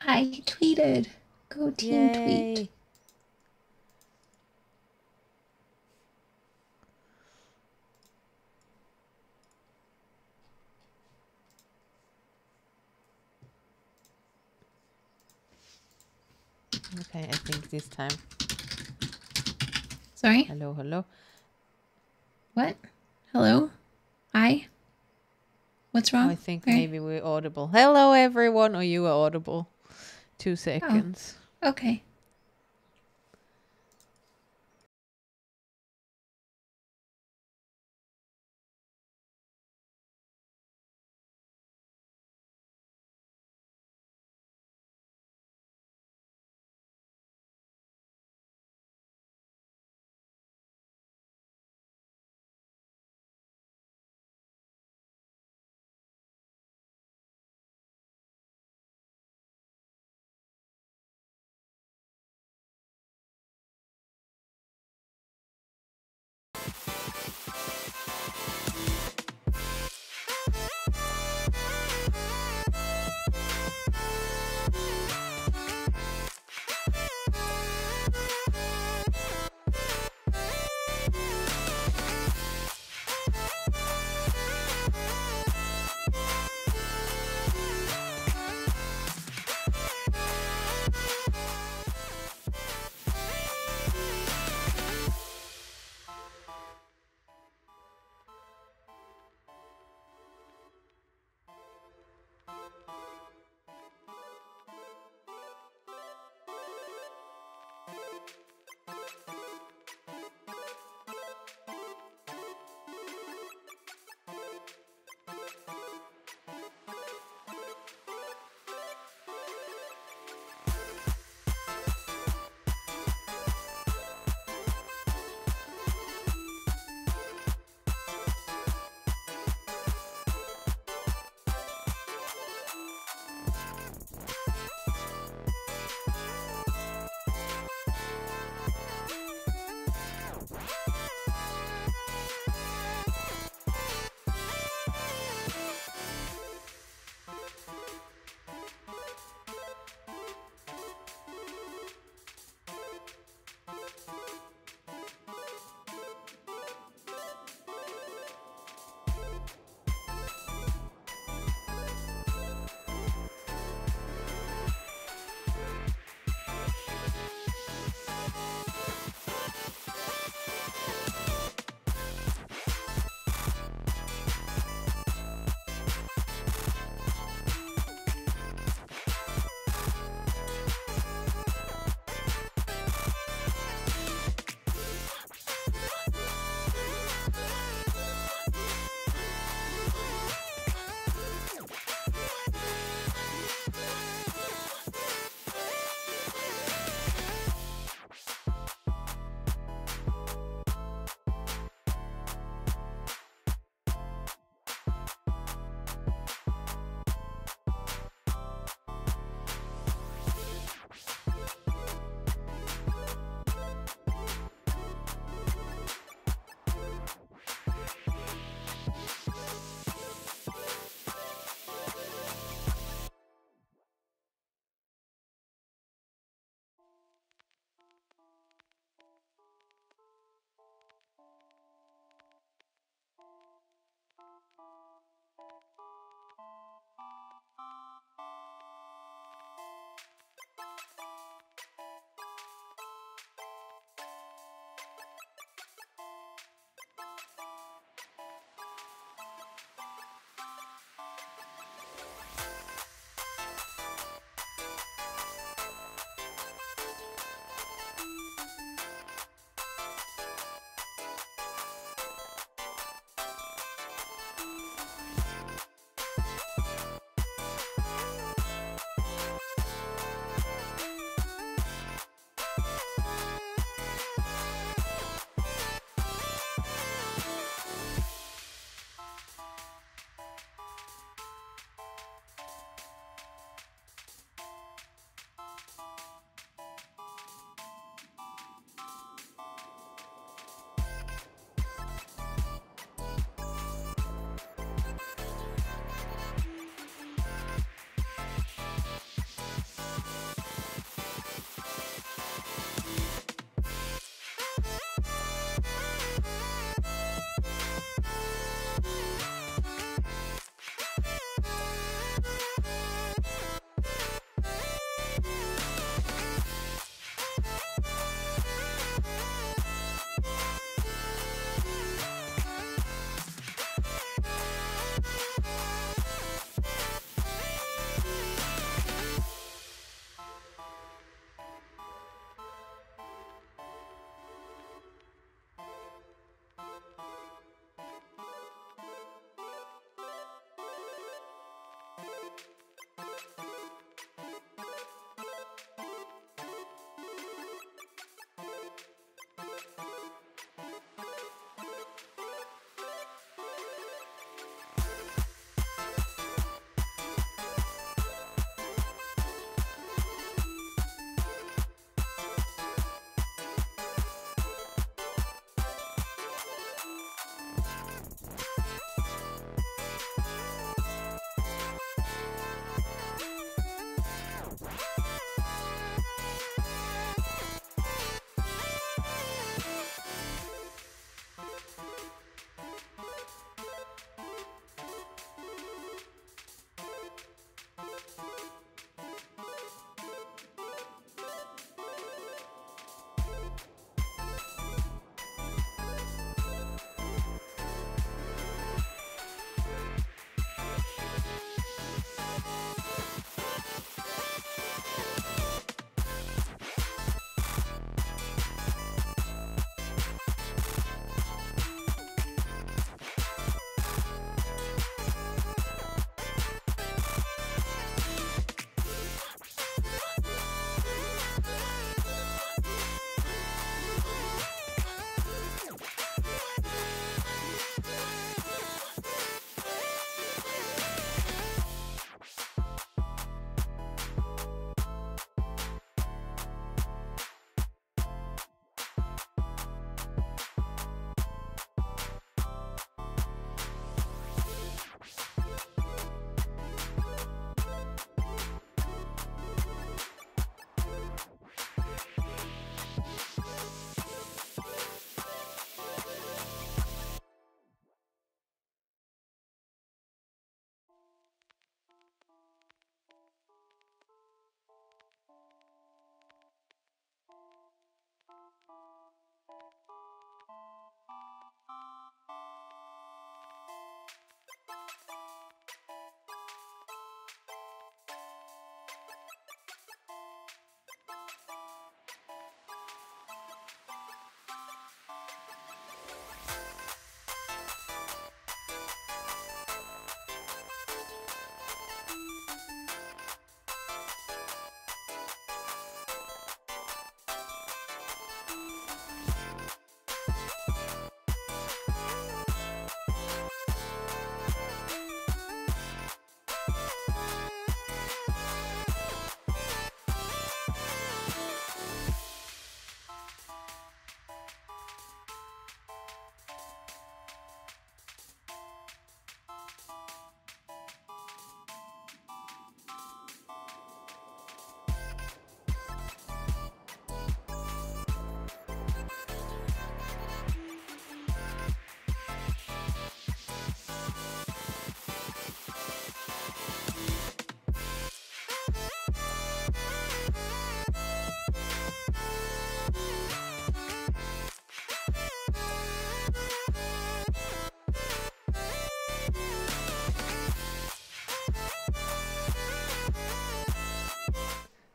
I tweeted. Go team tweet. Yay. Okay, I think this time. Sorry? Hello, hello. What? Hello? Hi? What's Oh, wrong? I think Sorry? maybe we're audible. Hello, everyone. Or you are audible. 2 Oh, seconds. okay.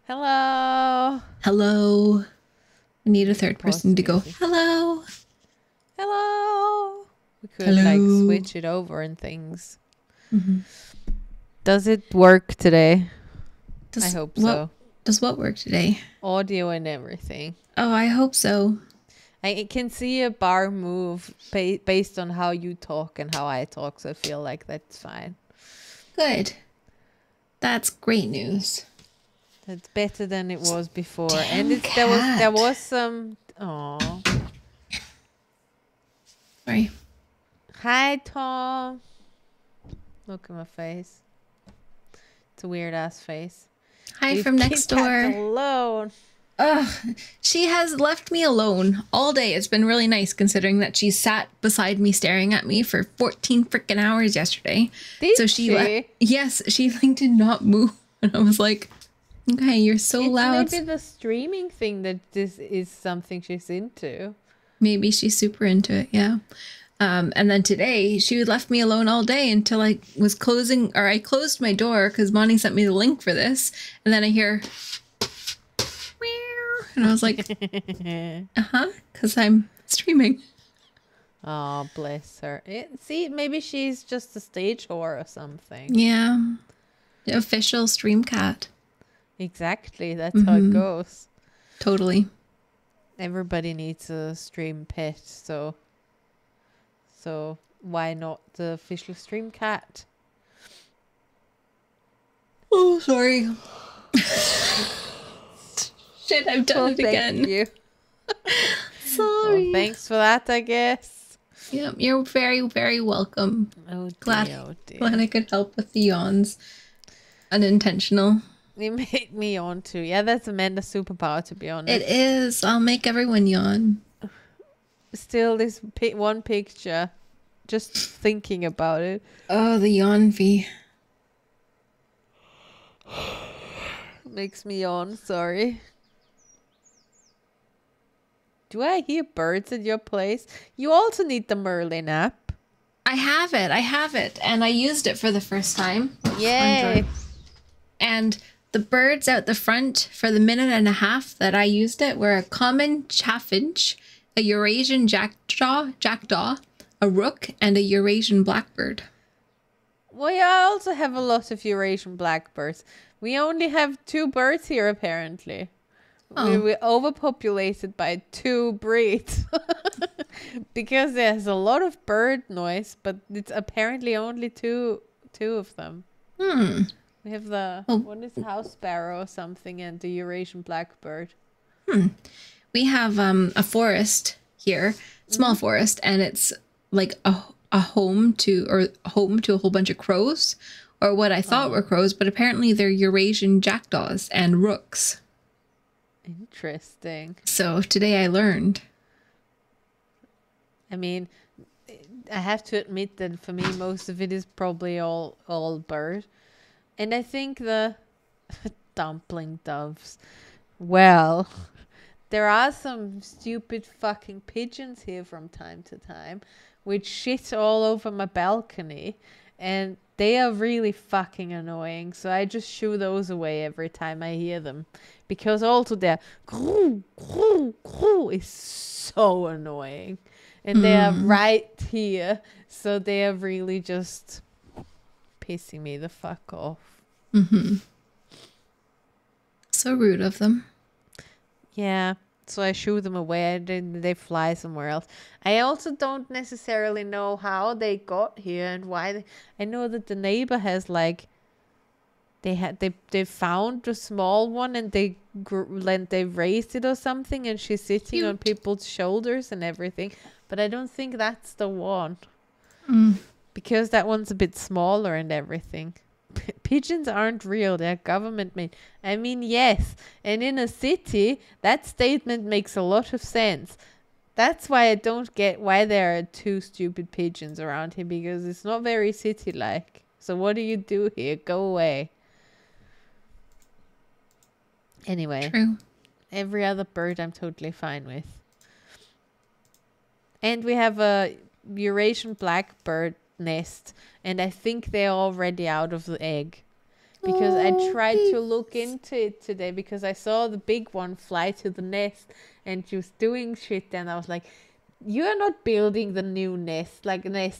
Hello. Hello. I need a third person to go, music. hello. Hello. We could Hello. like switch it over and things. Mm-hmm. Does it work today? I hope so. Does what work today? Audio and everything. Oh, I hope so. I can see a bar move based on how you talk and how I talk, so I feel like that's fine. Good. That's great news. That's better than it was before. Damn And there was some. Oh. Sorry. Hi, Tom. Look at my face. It's a weird ass face. Hi Leave from next Kit Kat door. alone. Ugh, she has left me alone all day. It's been really nice considering that she sat beside me staring at me for 14 freaking hours yesterday. Did she? Yes, she like did not move. And I was like, okay, you're so loud. It's maybe the streaming thing that this is something she's into. Maybe she's super into it, yeah. And then today she left me alone all day until I was closing, or I closed my door because Bonnie sent me the link for this. And then I hear, and I was like, because I'm streaming. Oh, bless her. See, maybe she's just a stage whore or something. Yeah. The official stream cat. Exactly. That's how it goes. Totally. Everybody needs a stream pet, so why not the official stream cat? Oh, sorry. Shit, I've done it again. Thank you. Sorry. Well, thanks for that, I guess. Yeah, you're very, very welcome. Oh, Glad dear. I could help with the yawns. Unintentional. You made me yawn too. Yeah, that's Amanda's superpower, to be honest. It is. I'll make everyone yawn. Still, this one picture, just thinking about it. Oh, the yawn fee. Makes me yawn, sorry. Do I hear birds at your place? You also need the Merlin app. I have it. And I used it for the first time. Yay. And the birds out the front for the minute and a half that I used it were a common chaffinch, a Eurasian jackdaw, a rook, and a Eurasian blackbird. Well, yeah, I also have a lot of Eurasian blackbirds. We only have 2 birds here, apparently. Oh. We're overpopulated by 2 breeds. Because there's a lot of bird noise, but it's apparently only two of them. We have the, what is house sparrow or something, and the Eurasian blackbird. We have a forest here, small forest, and it's like a home to a whole bunch of crows, or what I thought were crows, but apparently they're Eurasian jackdaws and rooks. Interesting. So today I learned. I mean, I have to admit that for me, most of it is probably all bird. And I think the dumpling doves. Well, there are some stupid fucking pigeons here from time to time, which shit all over my balcony. And they are really fucking annoying. So I just shoo those away every time I hear them. Because also their groo, groo, groo is so annoying. And they are right here. So they are really just pissing me the fuck off. So rude of them. Yeah. So I shoo them away and then they fly somewhere else. I also don't necessarily know how they got here and why. I know that the neighbor has like, they found a small one and they raised it or something, and she's sitting on people's shoulders and everything. But I don't think that's the one. Because that one's a bit smaller and everything. Pigeons aren't real. They're government made. I mean, yes. And in a city, that statement makes a lot of sense. That's why I don't get why there are 2 stupid pigeons around here, because it's not very city-like. So what do you do here? Go away. Anyway. True. Every other bird I'm totally fine with. And we have a Eurasian blackbird nest, and I think they're already out of the egg. because I Oh, tried to look babies. into it today because I saw the big one fly to the nest and she was doing shit, and I was like, you're not building the new nest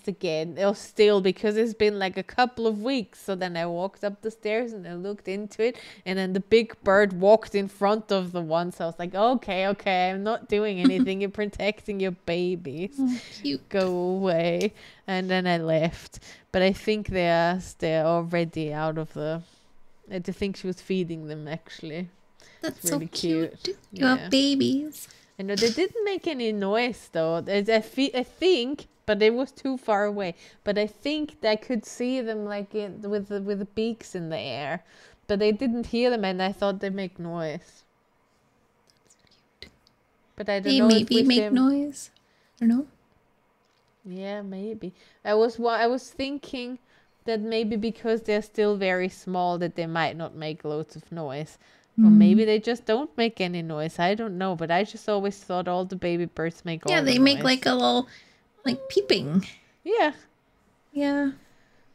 again, or still, because it's been like a couple of weeks. So then I walked up the stairs and I looked into it, and then the big bird walked in front of the one. So I was like, okay, I'm not doing anything. You're protecting your babies. Oh, cute. Go away. And then I left. But I think they're already out of the. I think she was feeding them actually. That's Really so cute. You Yeah. have babies. I know they didn't make any noise though. I think, but it was too far away. But I think I could see them like with the beaks in the air, but I didn't hear them, and I thought they make noise. But I don't They know. maybe make noise. I don't know. Yeah, maybe. I was thinking that maybe because they're still very small that they might not make loads of noise. Or maybe they just don't make any noise. I don't know. But I just always thought all the baby birds make all the noise. Yeah, they make like a little, like peeping. Yeah. Yeah.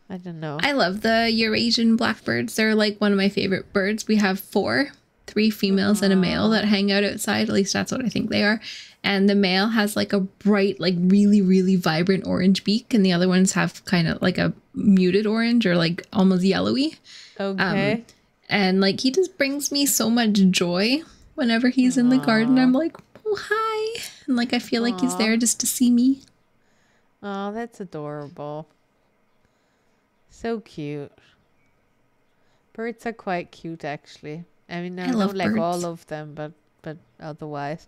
I don't know. I love the Eurasian blackbirds. They're like one of my favorite birds. We have 4, 3 females and a male that hang out outside. At least that's what I think they are. And the male has like a bright, like really, really vibrant orange beak. And the other ones have kind of like a muted orange or like almost yellowy. Okay. And like he just brings me so much joy whenever he's in the garden. I'm like, oh, hi. And like I feel like he's there just to see me. Oh, that's adorable. So cute. Birds are quite cute actually. I mean, I love don't like birds. all of them, but otherwise.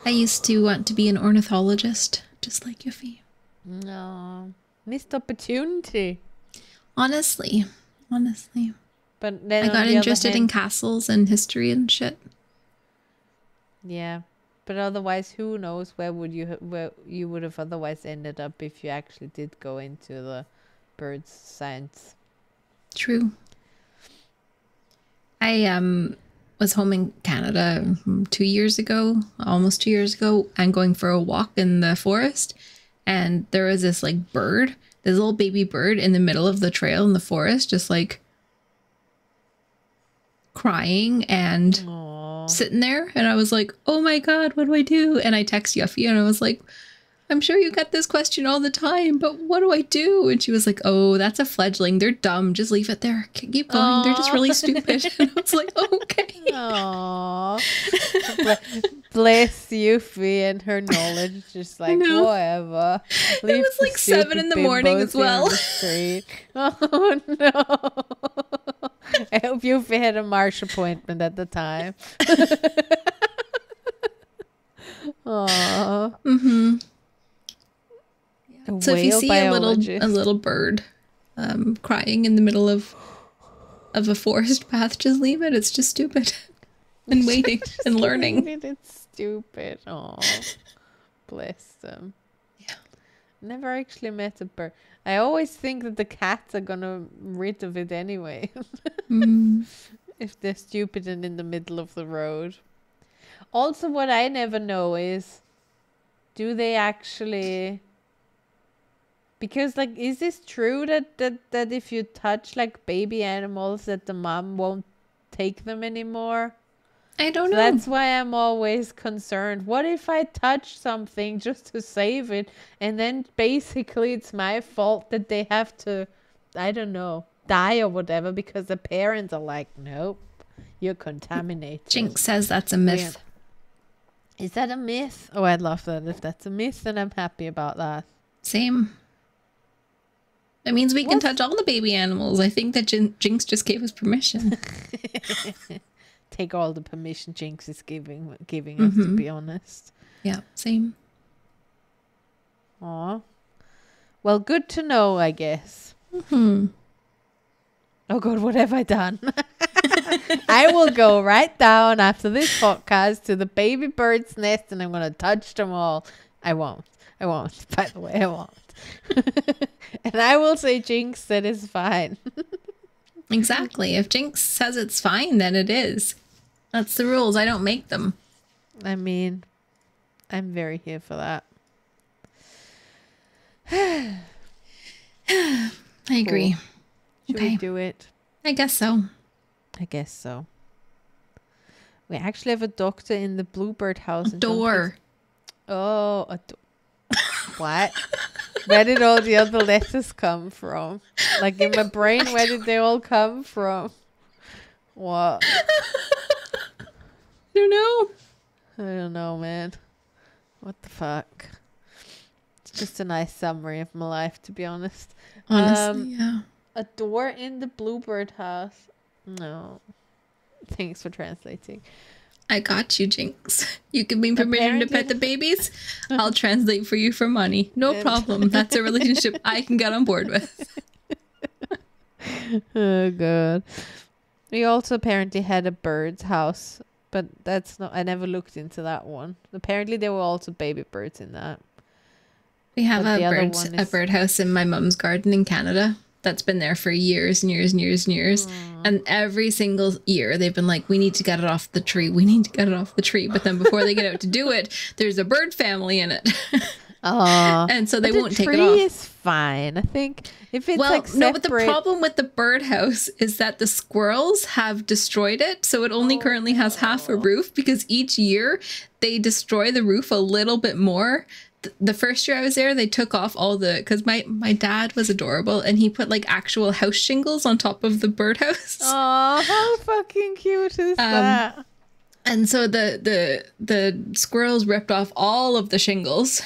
I used to want to be an ornithologist, just like Yuffie. No. Missed opportunity. Honestly. But then I got interested in castles and history and shit. Yeah. But otherwise, who knows where you would have otherwise ended up if you actually did go into the birds science. True. I was home in Canada 2 years ago, almost 2 years ago, and going for a walk in the forest. And there was this like bird, this little baby bird in the middle of the trail in the forest, just like crying and sitting there. And I was like, oh my God, what do I do? And I text Yuffie and I was like, I'm sure you get this question all the time, but what do I do? And she was like, oh, that's a fledgling. They're dumb. Just leave it there. Keep going. Aww. They're just really stupid. And I was like, okay. Aww. Bless Yuffie and her knowledge. Just like, whatever. It was like 7 in the morning as well. Oh, no. I hope Yuffie had a marsh appointment at the time. Aww. Mm-hmm. So if you see a biologist. little bird crying in the middle of a forest path, just leave it. It's just stupid. And waiting and learning. It's stupid. Oh, bless them. Yeah. Never actually met a bird. I always think that the cats are gonna rid of it anyway. If they're stupid and in the middle of the road. Also, what I never know is, do they actually... Because, like, is this true that if you touch, like, baby animals, that the mom won't take them anymore? I don't know. That's why I'm always concerned. What if I touch something just to save it, and then basically it's my fault that they have to, I don't know, die or whatever, because the parents are like, nope, you're contaminated. Jinx says that's a myth. Is that a myth? Oh, I'd love that. If that's a myth, then I'm happy about that. Same. That means we can touch all the baby animals. I think that Jinx just gave us permission. Take all the permission Jinx is giving us, to be honest. Yeah, same. Aw. Well, good to know, I guess. Oh God, what have I done? I will go right down after this podcast to the baby bird's nest and I'm going to touch them all. I won't. By the way, I won't. And I will say Jinx said it's fine. Exactly. If Jinx says it's fine, then it is. That's the rules. I don't make them. I mean, I'm very here for that. I agree. Should we do it? I guess so. I guess so. We actually have a doctor in the bluebird house. Door. Oh, a door. What? Where did all the other letters come from? Like in my brain, where did they all come from? What? I don't know. I don't know, man. What the fuck? It's just a nice summary of my life, to be honest. Honestly, yeah. A door in the bluebird house. No. Thanks for translating. I got you, Jinx. You can be permitted to pet the babies. I'll translate for you for money. No problem. That's a relationship I can get on board with. Oh, God. We also apparently had a bird's house, but that's not... I never looked into that one. Apparently, there were also baby birds in that. We have a birdhouse in my mum's garden in Canada. That's been there for years and years and years and years. And every single year they've been like, we need to get it off the tree. We need to get it off the tree. But then before they get out to do it, there's a bird family in it. And so they won't take it off. The tree is fine. I think if it's like separate... No, but the problem with the birdhouse is that the squirrels have destroyed it. So it only currently has half a roof because each year they destroy the roof a little bit more. The first year I was there, they took off all the... Because my dad was adorable and he put like actual house shingles on top of the birdhouse. Oh, how fucking cute is that? And so the squirrels ripped off all of the shingles.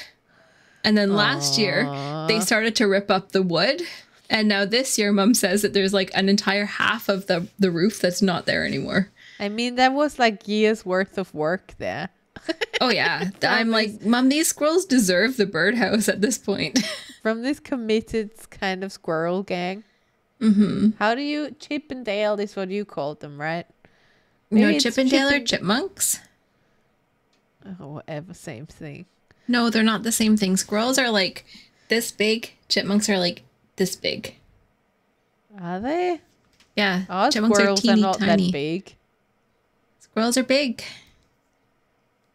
And then last year, they started to rip up the wood. And now this year, Mum says that there's like an entire half of the roof that's not there anymore. I mean, that was like years worth of work there. Oh, yeah. I'm like, Mum, these squirrels deserve the birdhouse at this point. From this committed kind of squirrel gang. Mm-hmm. How do you... Chip and Dale is what you called them, right? No, Chip and Dale are chipmunks. Oh, whatever. Same thing. No, they're not the same thing. Squirrels are like this big. Chipmunks are like this big. Are they? Yeah. Oh, chipmunks squirrels are teeny not tiny. that big. Squirrels are big.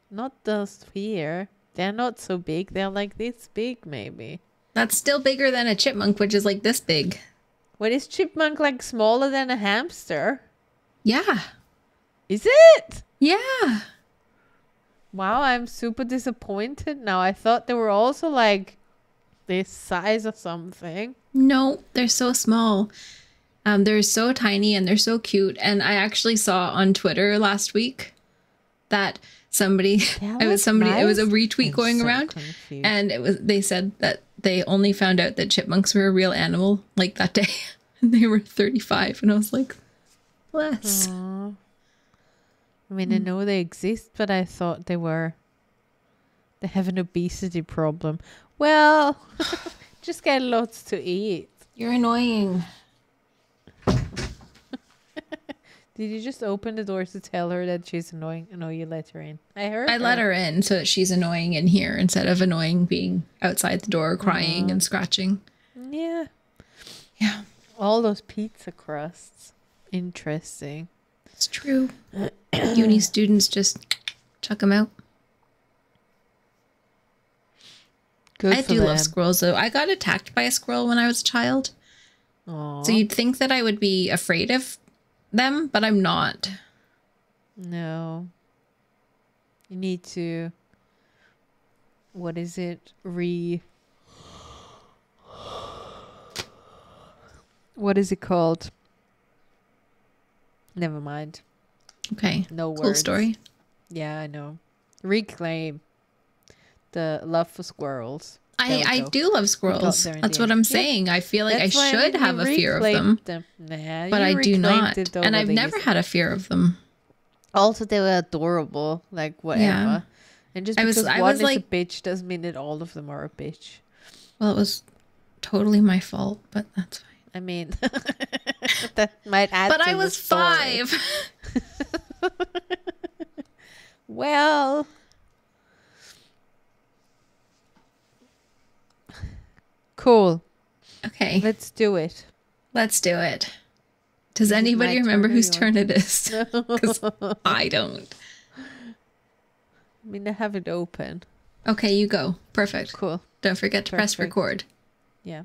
Not those here. They're not so big. They're like this big, maybe. That's still bigger than a chipmunk, which is like this big. What is chipmunk like smaller than a hamster? Yeah. Is it? Yeah. Wow, I'm super disappointed now. I thought they were also like this size or something. No, they're so small. They're so tiny and they're so cute. And I actually saw on Twitter last week that it was a retweet going around, confused. and they said that they only found out that chipmunks were a real animal like that day, and they were 35, and I was like, bless. Aww. I mean, I know they exist, but I thought they have an obesity problem. Well, just get lots to eat. You're annoying. Did you just open the door to tell her that she's annoying? No, you let her in. I let her in so that she's annoying in here instead of annoying being outside the door crying and scratching. Yeah. Yeah. All those pizza crusts. Interesting. It's true. Uni students just chuck them out. Good I do love squirrels, though. I got attacked by a squirrel when I was a child. Aww. So you'd think that I would be afraid of them, but I'm not. No. You need to... What is it? What is it called? Never mind. Okay. No words. Cool story. Yeah, I know. Reclaim the love for squirrels. I do love squirrels. That's what I'm saying. I feel like I should have a fear of them. Nah, but I do not. And I've never had a fear of them. Also, they were adorable. Like, whatever. Yeah. And just because one is a bitch doesn't mean that all of them are a bitch. Well, it was totally my fault, but that's fine. I mean, that might add to the story. But I was 5. Well... Cool. Okay. Let's do it. Let's do it. Does anybody remember whose turn it is? Because I don't. I mean, I have it open. Okay, you go. Perfect. Cool. Don't forget to press record. Yeah.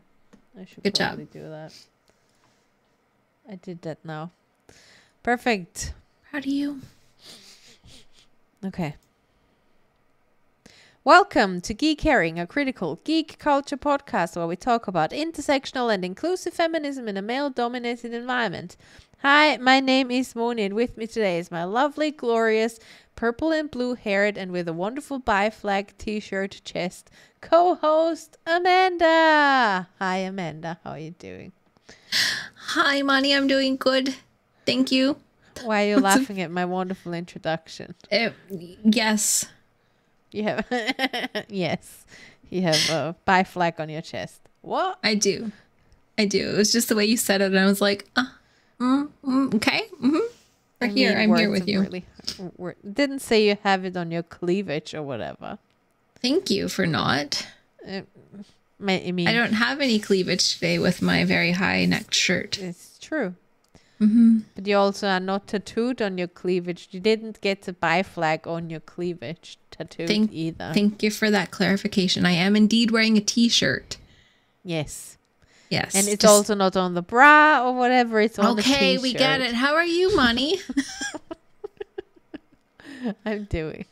I should Good probably job. do that. I did that now. Perfect. Proud of you. Okay. Welcome to Geek Herring, a critical geek culture podcast where we talk about intersectional and inclusive feminism in a male-dominated environment. Hi, my name is Moni, and with me today is my lovely, glorious, purple and blue-haired and with a wonderful bi-flag t-shirt chest co-host Amanda. Hi, Amanda. How are you doing? Hi, Moni. I'm doing good. Thank you. Why are you laughing at my wonderful introduction? Yes. You have yes, you have a bi flag on your chest. What? I do. It was just the way you said it, and I was like, okay. I'm here with you. Really, didn't say you have it on your cleavage or whatever. Thank you for not. I mean, I don't have any cleavage today with my very high necked shirt. It's true. But you also are not tattooed on your cleavage. You didn't get a bi flag on your cleavage tattooed either. Thank you for that clarification. I am indeed wearing a t-shirt. Yes. Yes. And it's also not on the bra or whatever. It's on the t-shirt. Okay, we get it. How are you, Moni? I'm doing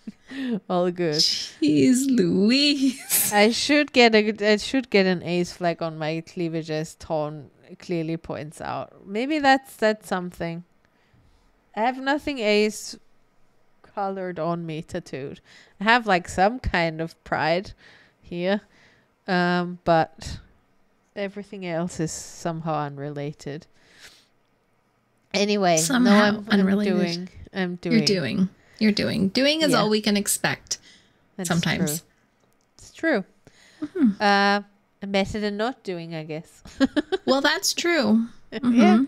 all good. Jeez Louise. I should get an ace flag on my cleavage, as Tone clearly points out. Maybe that's something. I have nothing ace colored on me tattooed. I have like some kind of pride here, but everything else is somehow unrelated. Anyway, somehow unrelated. I'm doing. You're doing. Doing is all we can expect. That's sometimes. True. It's true. Better than not doing, I guess. Well, that's true. Yeah.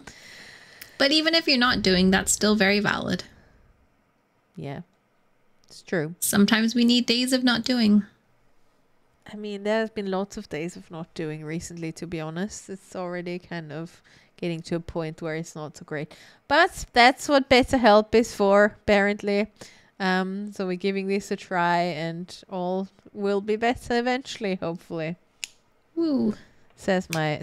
But even if you're not doing, that's still very valid. Yeah. It's true. Sometimes we need days of not doing. I mean, there's been lots of days of not doing recently, to be honest. It's already kind of getting to a point where it's not so great. But that's what BetterHelp is for, apparently. So we're giving this a try and all will be better eventually, hopefully. Woo. Says my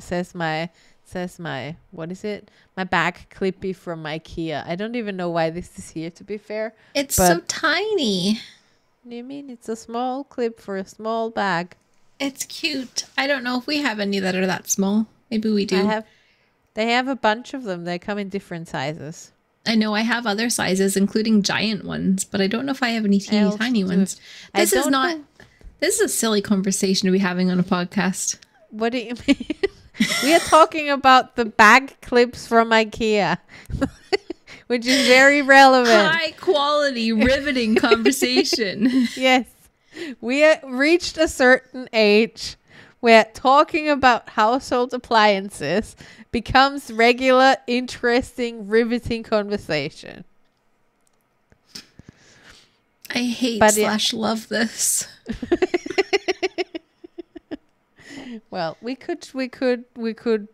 what is it? My bag clippy from IKEA. I don't even know why this is here, to be fair. It's so tiny. What do you mean? It's a small clip for a small bag. It's cute. I don't know if we have any that are that small. Maybe we do. They have a bunch of them. They come in different sizes. I know I have other sizes, including giant ones, but I don't know if I have any teeny tiny ones. This is a silly conversation to be having on a podcast. What do you mean? We are talking about the bag clips from IKEA, which is very relevant. High quality, riveting conversation. Yes. We have reached a certain age where talking about household appliances becomes regular, interesting, riveting conversation. I hate / love this. Well, we could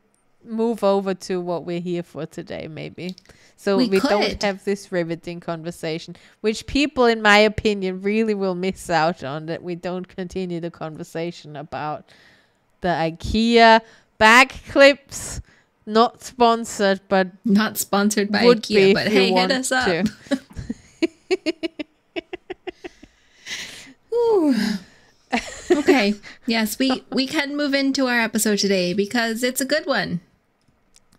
move over to what we're here for today, maybe. So we don't have this riveting conversation, which people, in my opinion, really will miss out on, that we don't continue the conversation about the IKEA bag clips. Not sponsored, but not sponsored by IKEA, but hey, hit us up. Okay. Yes, we can move into our episode today because it's a good one.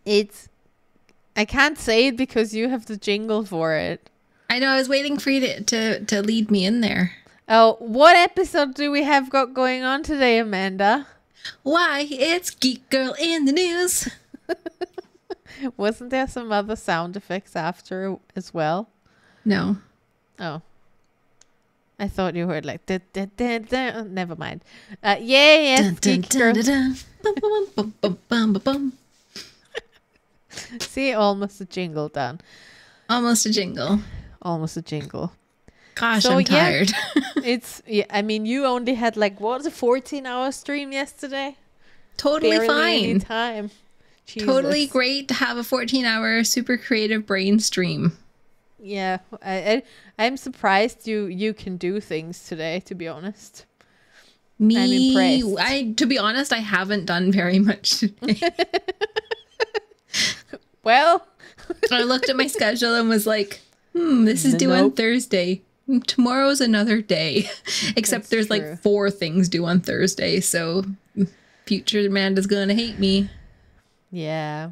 I can't say it because you have the jingle for it. I know, I was waiting for you to lead me in there. Oh, what episode do we have got going on today, Amanda? Why, it's Geek Girl in the news. Wasn't there some other sound effects after as well? No. Oh. I thought you heard like never mind. Yes, Geek Girl. See, almost a jingle done. Almost a jingle. Gosh, so, I'm tired. I mean, you only had like what, a 14-hour stream yesterday? Totally barely fine. Any time. Jesus. Totally great to have a 14-hour super creative brain stream. Yeah, I'm surprised you can do things today, to be honest. I'm impressed. To be honest, I haven't done very much today. Well, I looked at my schedule and was like, this is due on Thursday. Tomorrow's another day. Except there's true. like 4 things due on Thursday, so future Amanda's gonna hate me. yeah.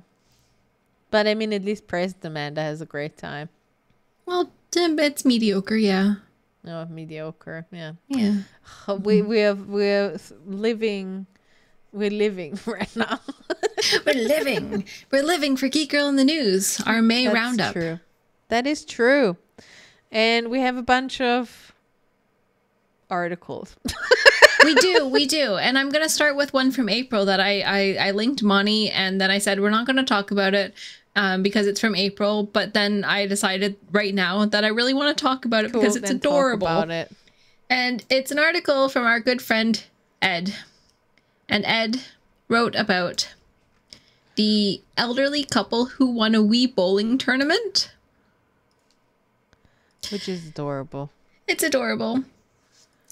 But I mean, at least President Amanda has a great time. Well, it's mediocre, yeah. No, mediocre. Yeah. Yeah. We're living right now. We're living for Geek Girl in the News, our May roundup. True. That is true. And we have a bunch of articles. we do. And I'm going to start with one from April that I linked Monty, and then I said, we're not going to talk about it because it's from April. But then I decided right now that I really want to talk about it because it's adorable. Talk about it. And it's an article from our good friend, Ed. And Ed wrote about the elderly couple who won a Wii bowling tournament. Which is adorable. It's adorable.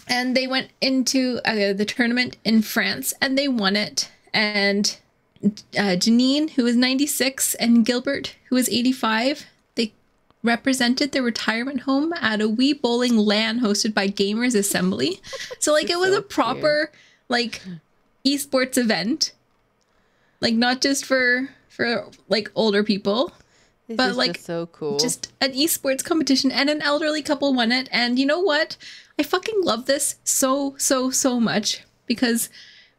And they went into the tournament in France and they won it. And Janine, who was 96, and Gilbert, who was 85, they represented their retirement home at a Wii bowling LAN hosted by Gamers Assembly. So like it was a proper like esports event. Like not just for like older people. But like so cool. Just an esports competition, and an elderly couple won it. And you know what? I fucking love this so much, because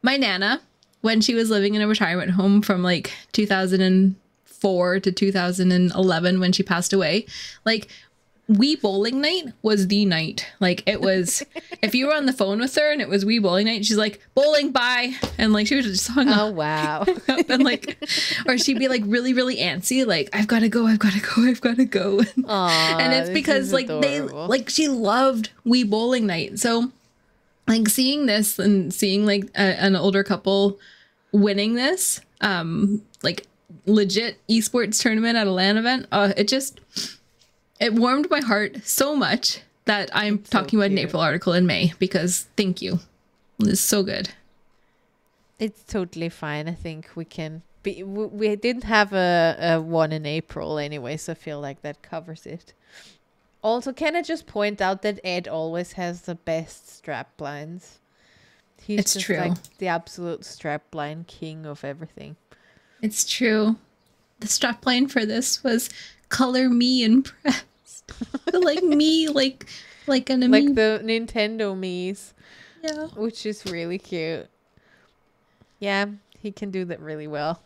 my Nana, when she was living in a retirement home from like 2004 to 2011 when she passed away, like Wii bowling night was the night. Like it was, if you were on the phone with her and it was Wii bowling night, she's like, bowling, bye. And like she was just hung up. Oh, wow. And like, or she'd be like really antsy, like, I've got to go. And it's because like adorable. She loved Wii bowling night. So like seeing this and seeing like an older couple winning this, like legit esports tournament at a LAN event, it warmed my heart so much that I'm talking about an April article in May, because thank you. It's so good. It's totally fine. I think we can be. We didn't have a one in April anyway, so I feel like that covers it. Also, can I just point out that Ed always has the best strap lines? He's just like the absolute strapline king of everything. It's true. The strapline for this was "Color me impressed." Like me, like the Nintendo Mii's. Yeah, which is really cute. Yeah, he can do that really well.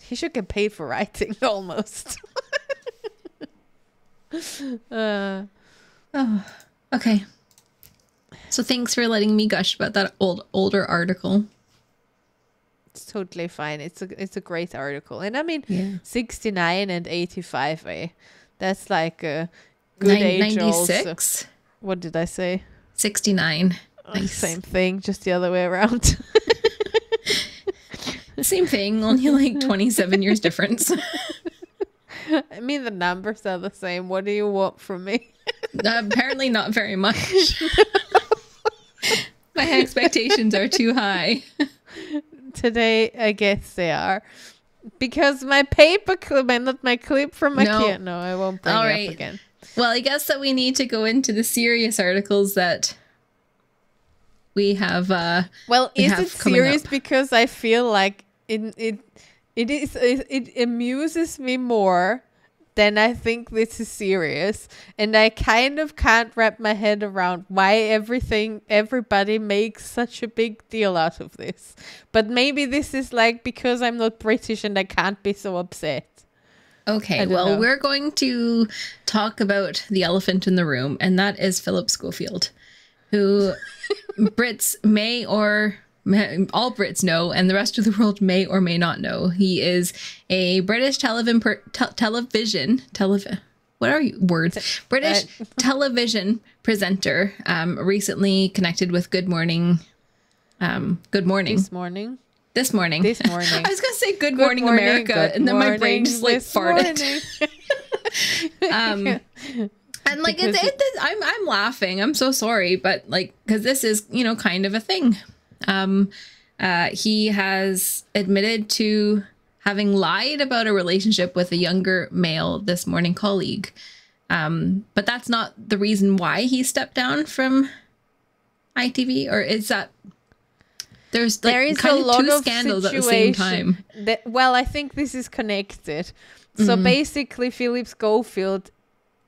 He should get paid for writing almost. Okay. So thanks for letting me gush about that older article. It's totally fine. It's a great article. And I mean, 69 and 85, that's like a good age 96? Also. What did I say? 69. Nice. Same thing, just the other way around. Same thing, only like 27 years difference. I mean, the numbers are the same. What do you want from me? Apparently not very much. My expectations are too high. Today, I guess they are. Because my paper clip, not my clip from my kid. No, I won't bring it up again. Well, I guess that we need to go into the serious articles that we have. Well, is it serious? Because I feel like it amuses me more than I think this is serious, and I kind of can't wrap my head around why everybody makes such a big deal out of this. But maybe this is like because I'm not British and I can't be so upset. Okay, well, we're going to talk about the elephant in the room, and that is Phillip Schofield, who Brits all Brits know, and the rest of the world may or may not know. He is a British television presenter, recently connected with Good Morning. This morning. I was gonna say Good Morning America, and then my brain just like farted. And like I'm laughing. I'm so sorry, but like because this is kind of a thing. He has admitted to having lied about a relationship with a younger male This Morning colleague. But that's not the reason why he stepped down from ITV, or is that there's like There is kind a of lot two of scandals at the same situation time? well, I think this is connected. So basically, Phillip Schofield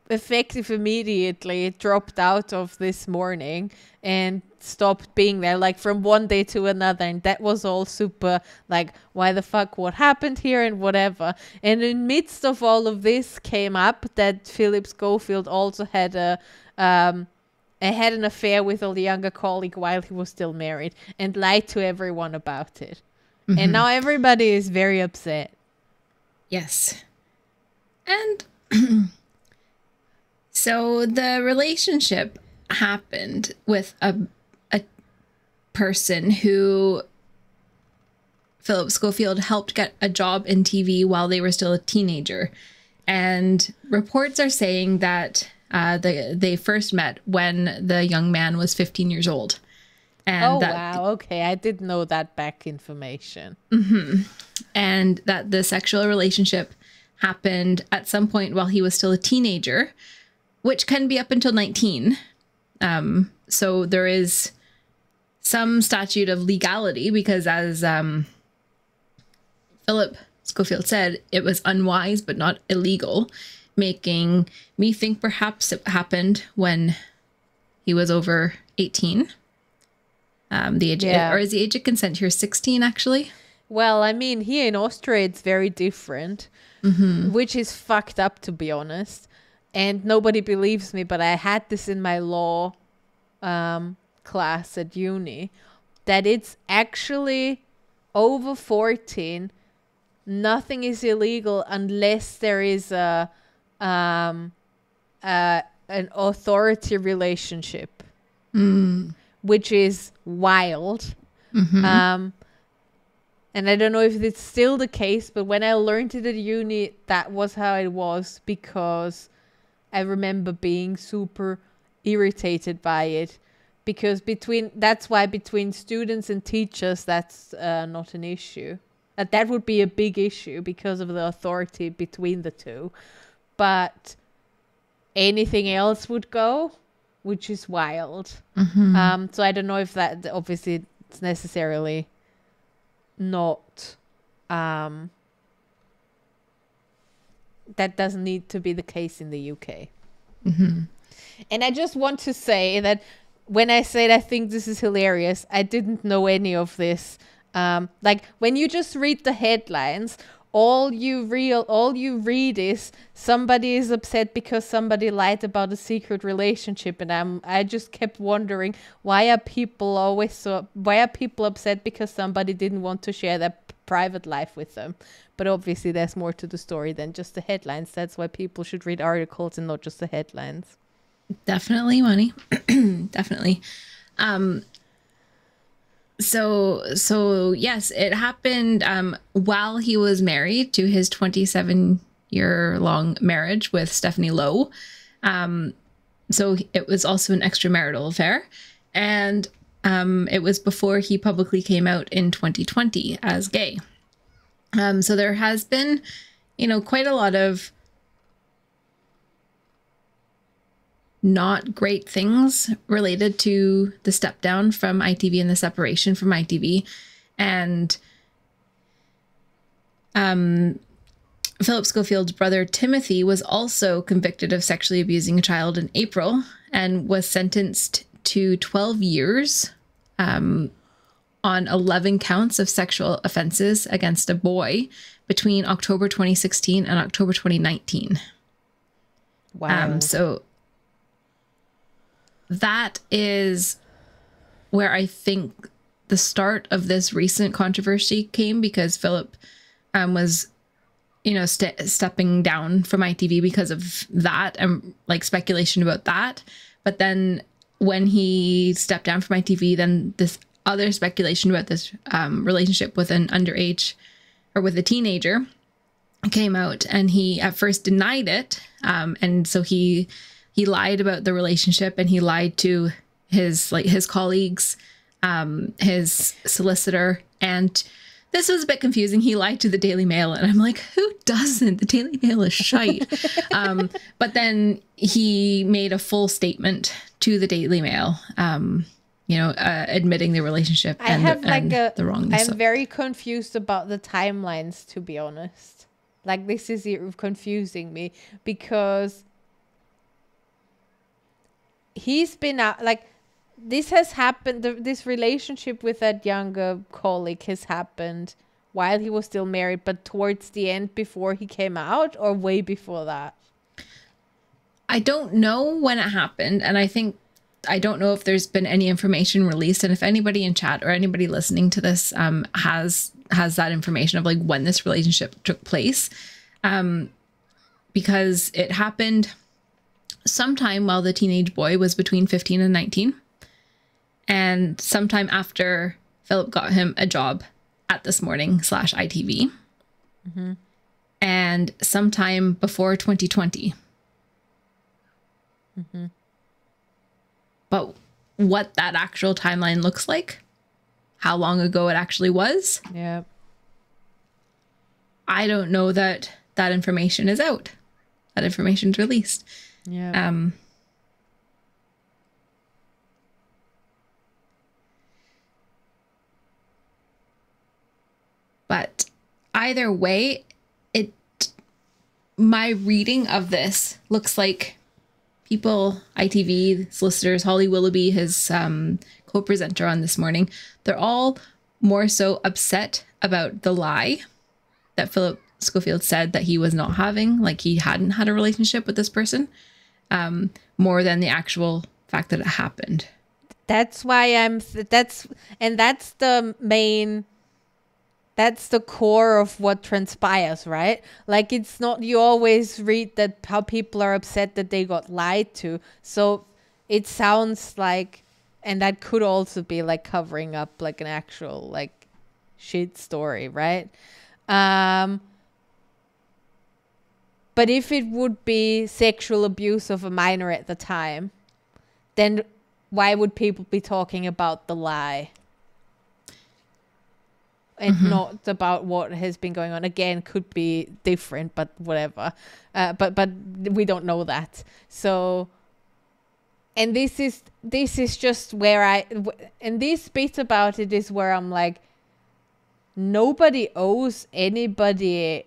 effective immediately dropped out of This Morning and stopped being there, like from one day to another, and that was all super like, why the fuck, what happened here and whatever. And in midst of all of this came up that Phillip Schofield also had had an affair with a younger colleague while he was still married, and lied to everyone about it. And now everybody is very upset. Yes. And so the relationship happened with a person who Phillip Schofield helped get a job in TV while they were still a teenager. And reports are saying that they first met when the young man was 15 years old. And wow, okay. I didn't know that back information. And that the sexual relationship happened at some point while he was still a teenager, which can be up until 19. So there is some statute of legality, because as Phillip Schofield said, it was unwise but not illegal, making me think perhaps it happened when he was over 18. The age, or is the age of consent here 16 actually? Well, I mean, here in Austria it's very different, which is fucked up, to be honest. And nobody believes me, but I had this in my law class at uni, that it's actually over 14. Nothing is illegal unless there is an authority relationship, which is wild. And I don't know if it's still the case, but when I learned it at uni, that was how it was, because I remember being super irritated by it, because that's why between students and teachers, that's not an issue. That would be a big issue because of the authority between the two. But anything else would go, which is wild. So I don't know if that, obviously it's necessarily not, that doesn't need to be the case in the UK. And I just want to say that when I said I think this is hilarious, I didn't know any of this. Like when you just read the headlines, all you read is somebody is upset because somebody lied about a secret relationship, and I just kept wondering, why are people upset because somebody didn't want to share their private life with them? But obviously there's more to the story than just the headlines. That's why people should read articles and not just the headlines. Definitely, Money. Definitely. So yes, it happened while he was married to his 27-year-long marriage with Stephanie Lowe. So it was also an extramarital affair, and it was before he publicly came out in 2020 as gay. So there has been, quite a lot of not great things related to the step down from ITV and the separation from ITV. And Phillip Schofield's brother Timothy was also convicted of sexually abusing a child in April and was sentenced to 12 years on 11 counts of sexual offenses against a boy between October 2016 and October 2019. Wow. So that is where I think the start of this recent controversy came, because Phillip was, stepping down from ITV because of that, and like speculation about that. But then when he stepped down from ITV, then this other speculation about this relationship with an underage, or with a teenager, came out, and he at first denied it. And so he lied about the relationship, and he lied to his colleagues, his solicitor, and This was a bit confusing. He lied to the Daily Mail, and I'm like, who doesn't? The Daily Mail is shite. But then he made a full statement to the Daily Mail, admitting the relationship and the wrongness. I'm very confused about the timelines, to be honest. Like, this is confusing me because he's been out, like, this has happened, this relationship with that younger colleague has happened while he was still married, but towards the end before he came out, or way before that? I don't know when it happened, and I don't know if there's been any information released, and if anybody in chat or anybody listening to this has that information of like when this relationship took place, because it happened sometime while the teenage boy was between 15 and 19. And sometime after Phillip got him a job at This Morning /ITV. Mm-hmm. And sometime before 2020. Mm-hmm. But what that actual timeline looks like, how long ago it actually was, yeah, I don't know that information is out. That information's released. Yeah. But either way, my reading of this looks like people, ITV, solicitors, Holly Willoughby, his co-presenter on This Morning, they're all more so upset about the lie that Phillip Schofield said that he was not having, like he hadn't had a relationship with this person, more than the actual fact that it happened. That's why that's the main... That's the core of what transpires, right? Like, it's not, you always read that how people are upset that they got lied to. So it sounds like, and that could also be like covering up like an actual like shit story, right? But if it would be sexual abuse of a minor at the time, then why would people be talking about the lie? And mm-hmm. not about what has been going on. Again, could be different, but whatever. But we don't know that. So, and this is just where and this bit about it is where I'm like, nobody owes anybody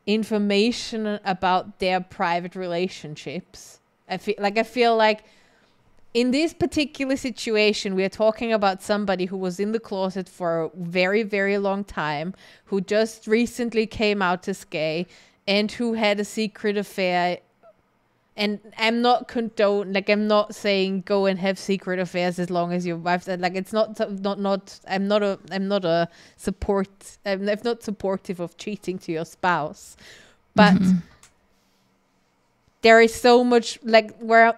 information about their private relationships. I feel like in this particular situation, we are talking about somebody who was in the closet for a very, very long time, who just recently came out as gay, and who had a secret affair. And I'm not I'm not saying go and have secret affairs as long as your wife. Like, it's not. I'm not supportive of cheating to your spouse, but mm-hmm. there is so much like where.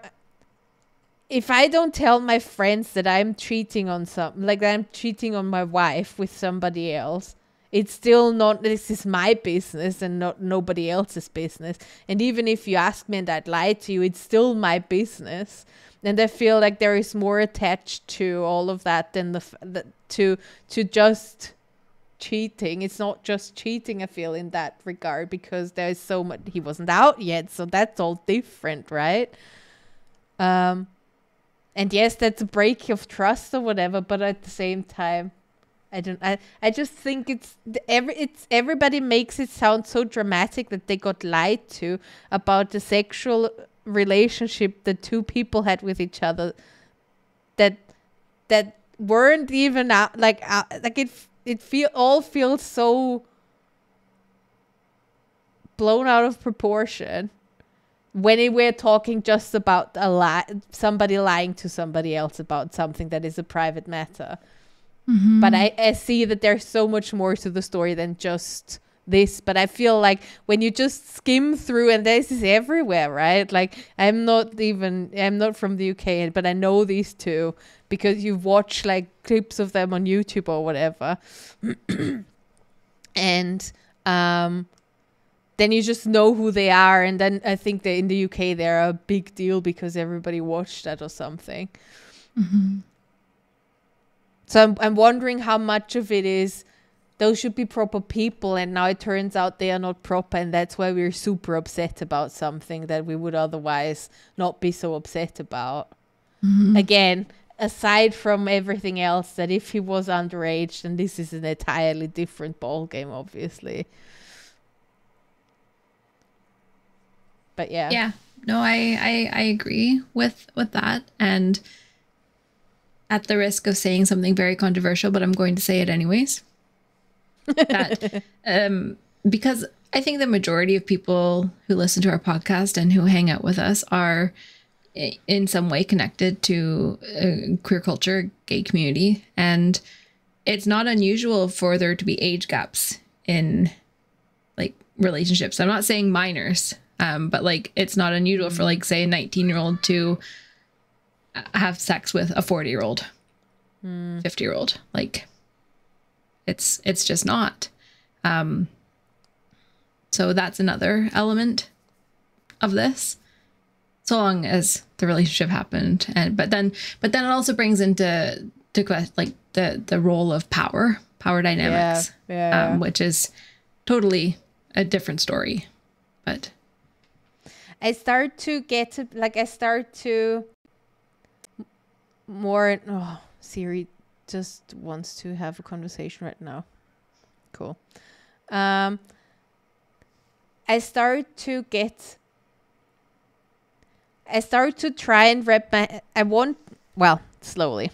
If I don't tell my friends that I'm cheating on I'm cheating on my wife with somebody else, it's still not, this is my business and not nobody else's business. And even if you ask me and I'd lie to you, it's still my business. And I feel like there is more attached to all of that than to just cheating. It's not just cheating, I feel, in that regard, because there's so much, he wasn't out yet, so that's all different, right? And yes, that's a break of trust or whatever, but at the same time, I just think everybody makes it sound so dramatic that they got lied to about the sexual relationship that two people had with each other that weren't even out, all feels so blown out of proportion. When we're talking just about somebody lying to somebody else about something that is a private matter. Mm-hmm. But I see that there's so much more to the story than just this. But I feel like when you just skim through, and this is everywhere, right? Like, I'm not from the UK, but I know these two because you've watched like clips of them on YouTube or whatever. And then you just know who they are. And then I think that in the UK, they're a big deal because everybody watched that or something. Mm-hmm. So I'm wondering how much of it is those should be proper people, and now it turns out they are not proper, and that's why we're super upset about something that we would otherwise not be so upset about. Again, aside from everything else, that if he was underage, then this is an entirely different ballgame, obviously. But yeah. Yeah. No, I agree with that. And at the risk of saying something very controversial, but I'm going to say it anyways. That because I think the majority of people who listen to our podcast and who hang out with us are in some way connected to queer culture, gay community, and it's not unusual for there to be age gaps in like relationships. I'm not saying minors, but like it's not unusual for like say a 19-year-old to have sex with a 40-year-old, 50-year-old. Like it's just not. So that's another element of this. So long as the relationship happened, but then it also brings into like the role of power dynamics, which is totally a different story. But I start to more. Oh, Siri just wants to have a conversation right now. Cool. I start to try and slowly.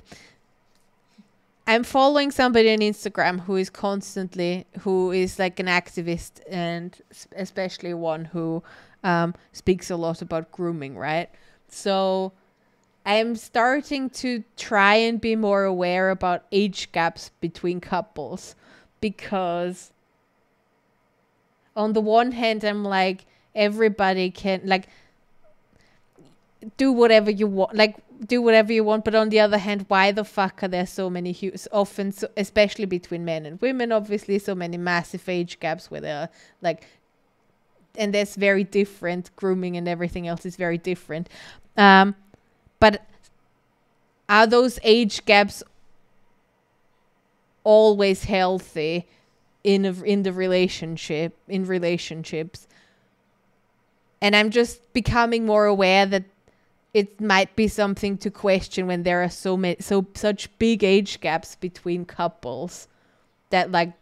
I'm following somebody on Instagram who is like an activist, and especially one who speaks a lot about grooming, right? So I'm starting to try and be more aware about age gaps between couples, because on the one hand, I'm like, everybody can like do whatever you want, but on the other hand, why the fuck are there so many often, especially between men and women, obviously, so many massive age gaps where they're like, and that's very different. Grooming and everything else is very different. But are those age gaps always healthy in relationships? And I'm just becoming more aware that it might be something to question when there are such big age gaps between couples that like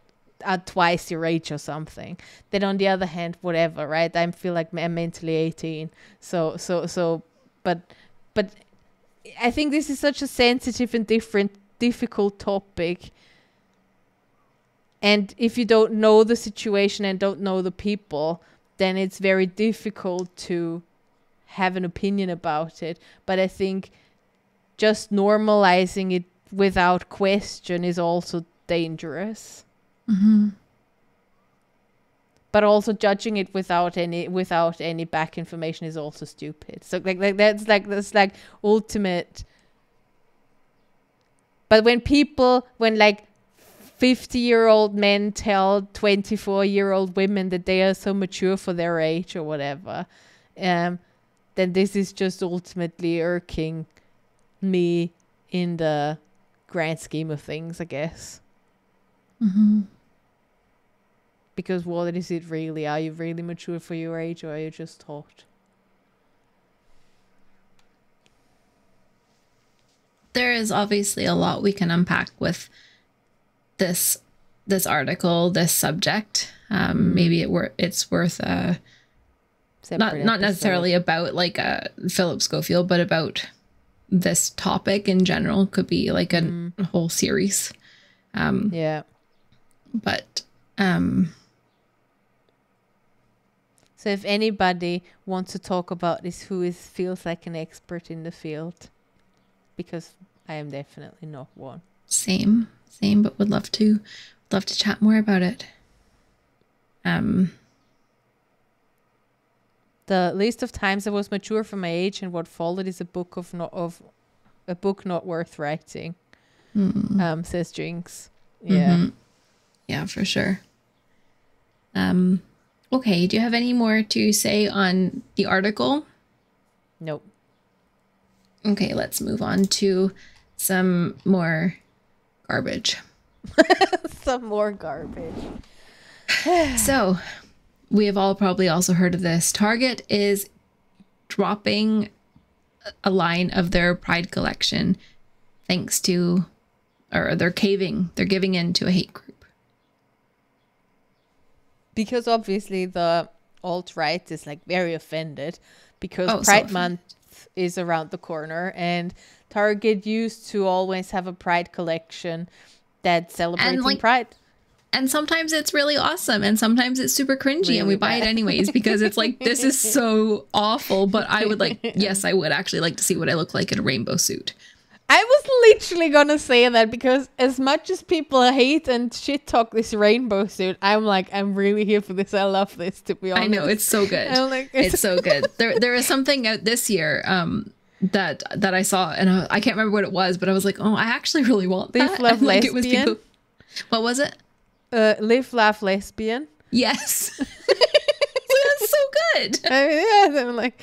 are twice your age or something. Then on the other hand, whatever, right? I feel like I'm mentally 18. But I think this is such a sensitive and difficult topic. And if you don't know the situation and don't know the people, then it's very difficult to have an opinion about it. But I think just normalizing it without question is also dangerous. But also judging it without any back information is also stupid. So that's like ultimate. But when 50-year-old men tell 24-year-old women that they are so mature for their age or whatever, then this is just ultimately irking me in the grand scheme of things, I guess. Because what is it really? Are you really mature for your age, or are you just taught? there is obviously a lot we can unpack with this article, this subject. Maybe it's worth not necessarily about like Phillip Schofield, but about this topic in general. Could be like a whole series. But so if anybody wants to talk about this, who feels like an expert in the field, because I am definitely not one. Same, but would love to chat more about it. The list of times I was mature for my age and what followed is a book not worth writing. Says Jinx. Yeah. Yeah, for sure. Okay, do you have any more to say on the article? Nope. Okay, let's move on to some more garbage. some more garbage. So, we have all probably also heard of this. Target is dropping a line of their Pride collection thanks to, or they're giving in to a hate group. Because obviously the alt-right is like very offended because so Pride Month is around the corner, and Target used to always have a Pride collection that celebrates Pride. And sometimes it's really awesome, and sometimes it's super cringy, really, and we buy it anyways because it's like, this is so awful. But I would I would actually like to see what I look like in a rainbow suit. I was literally gonna say that because as much as people hate and shit talk this rainbow suit, I'm really here for this. I love this, to be honest. I know, it's so good. It's so good. There is something out this year that I saw, and I can't remember what it was, but I was like, oh, I actually really want that. Live, Laugh, Lesbian. It was people. What was it? Live, Laugh, Lesbian. Yes. That's so good. I'm like,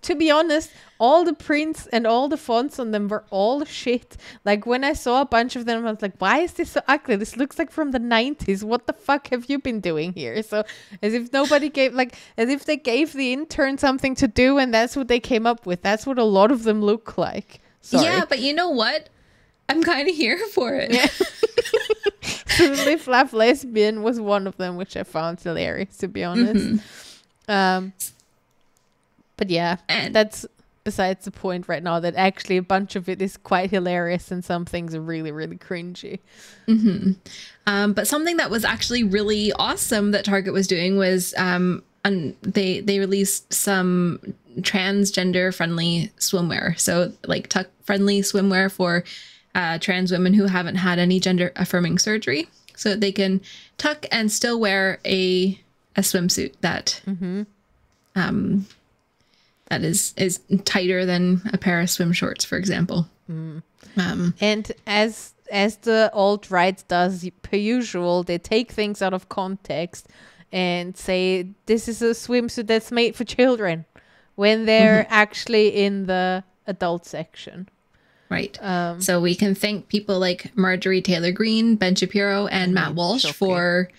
to be honest, all the prints and all the fonts on them were all shit. Like, when I saw a bunch of them, I was like, why is this so ugly? This looks like from the 90s. What the fuck have you been doing here? So as if nobody gave, as if they gave the intern something to do and that's what they came up with. That's what a lot of them look like. Sorry. Yeah, but you know what? I'm kind of here for it. Yeah. So Live, Laugh, Lesbian was one of them, which I found hilarious, to be honest. Mm-hmm. But yeah, and that's besides the point right now, that actually a bunch of it is quite hilarious and some things are really, really cringy. Mm-hmm. But something that was actually really awesome that Target was doing was they released some transgender friendly swimwear. So like tuck friendly swimwear for trans women who haven't had any gender affirming surgery, so that they can tuck and still wear a swimsuit that that is tighter than a pair of swim shorts, for example. And as the alt-right does per usual, they take things out of context and say this is a swimsuit that's made for children when they're actually in the adult section. Right. So we can thank people like Marjorie Taylor Greene, Ben Shapiro, and Matt Walsh for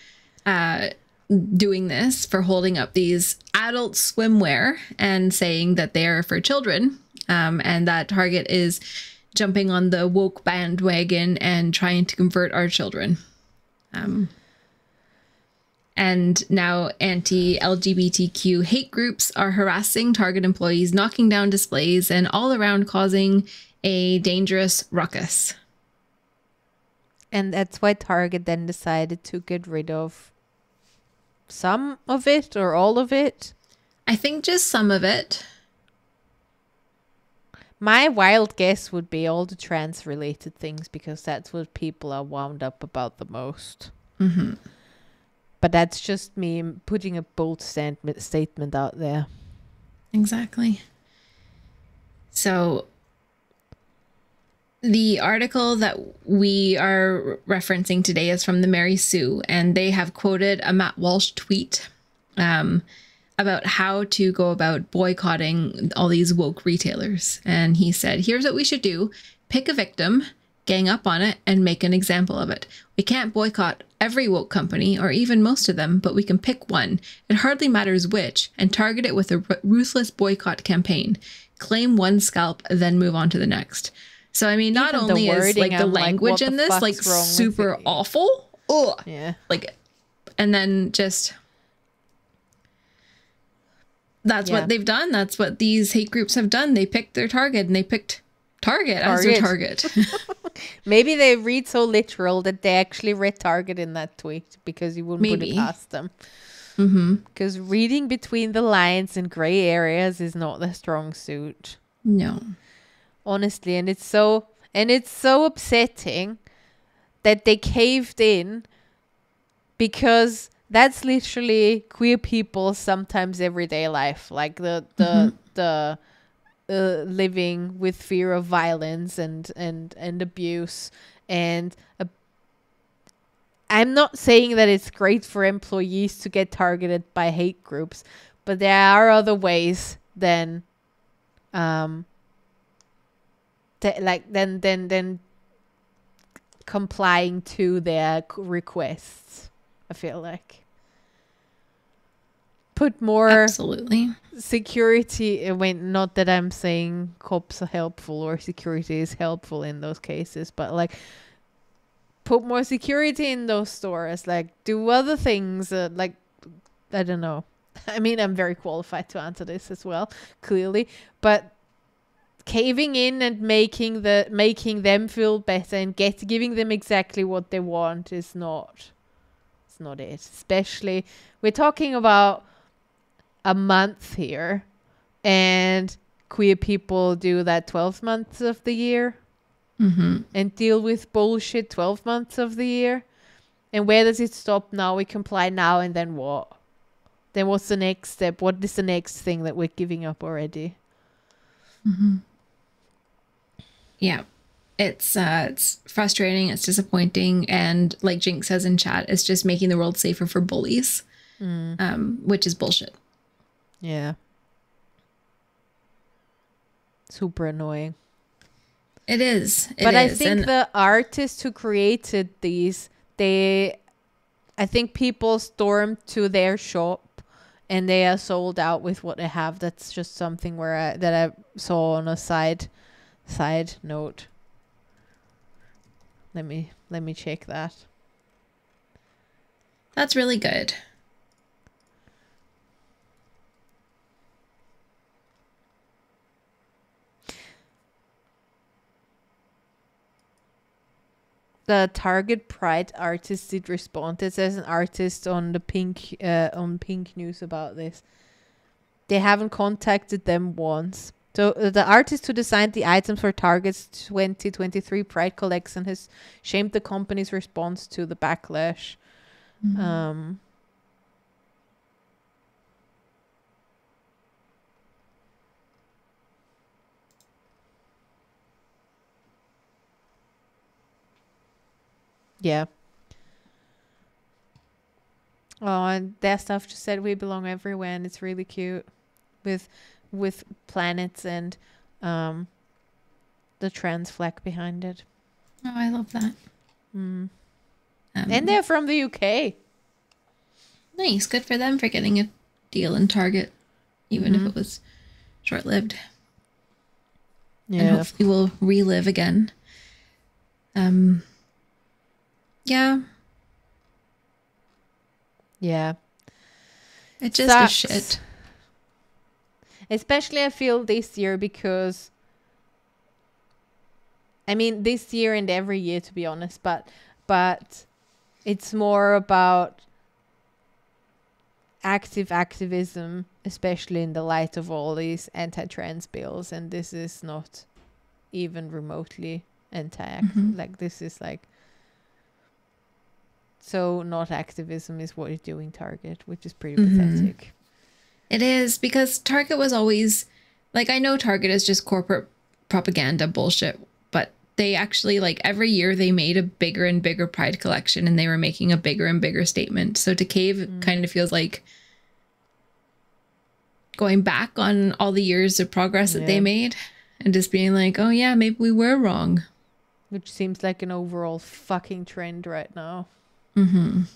doing this, for holding up these adult swimwear and saying that they are for children, and that Target is jumping on the woke bandwagon and trying to convert our children. And now anti-LGBTQ hate groups are harassing Target employees, knocking down displays, and all around causing a dangerous ruckus. And that's why Target then decided to get rid of some of it or all of it. I think just some of it. My wild guess would be all the trans related things, because that's what people are wound up about the most. But that's just me putting a bold statement out there. Exactly. So the article that we are referencing today is from the Mary Sue, and they have quoted a Matt Walsh tweet about how to go about boycotting all these woke retailers. And he said, here's what we should do. Pick a victim, gang up on it, and make an example of it. We can't boycott every woke company, or even most of them, but we can pick one. It hardly matters which, and target it with a ruthless boycott campaign. Claim one scalp, then move on to the next. So, I mean, not only is like the language in this like super awful, and then just that's what they've done. That's what these hate groups have done. They picked their target, and they picked Target as their target. Maybe they read so literal that they actually read Target in that tweet, because you wouldn't put it past them. Because reading between the lines and gray areas is not their strong suit. No. Honestly, and it's so upsetting that they caved in, because that's literally queer people's sometimes everyday life, like the living with fear of violence and abuse. And I'm not saying that it's great for employees to get targeted by hate groups, but there are other ways than complying to their requests. I feel like put more Absolutely. security. Not that I'm saying cops are helpful or security is helpful in those cases, but like put more security in those stores. Like do other things. Like I don't know. I mean, I'm very qualified to answer this as well, clearly, but caving in and making them feel better and giving them exactly what they want is not. It's not it. Especially we're talking about a month here, and queer people do that 12 months of the year and deal with bullshit 12 months of the year. And where does it stop now? We comply now, and then what? Then what's the next step? What is the next thing that we're giving up already? Yeah. It's frustrating, it's disappointing, and like Jinx says in chat, it's just making the world safer for bullies, which is bullshit. Yeah. Super annoying. It is. But I think the artists who created these, I think people stormed to their shop and they are sold out with what they have. That's just something that I saw on a side note. Let me check that. That's really good. The Target Pride artist did respond. It says an artist on the Pink News about this. They haven't contacted them once. So the artist who designed the items for Target's 2023 Pride collection has shamed the company's response to the backlash. Yeah. Oh, and their stuff just said we belong everywhere, and it's really cute with planets and the trans flag behind it. Oh, I love that. And they're from the UK. Nice. Good for them for getting a deal in Target, even if it was short-lived. Yeah. And hopefully we'll relive again. Yeah. Yeah. It's just a shit. Especially I feel this year because I mean this year and every year to be honest, but it's more about activism, especially in the light of all these anti-trans bills, and this is not even remotely anti-active. Like this is like so not activism is what you're doing, Target, which is pretty pathetic. It is, because Target was always like, I know Target is just corporate propaganda bullshit, but they actually like every year they made a bigger and bigger Pride collection and they were making a bigger and bigger statement. So to cave kind of feels like going back on all the years of progress that they made and just being like, oh yeah, maybe we were wrong. Which seems like an overall fucking trend right now. When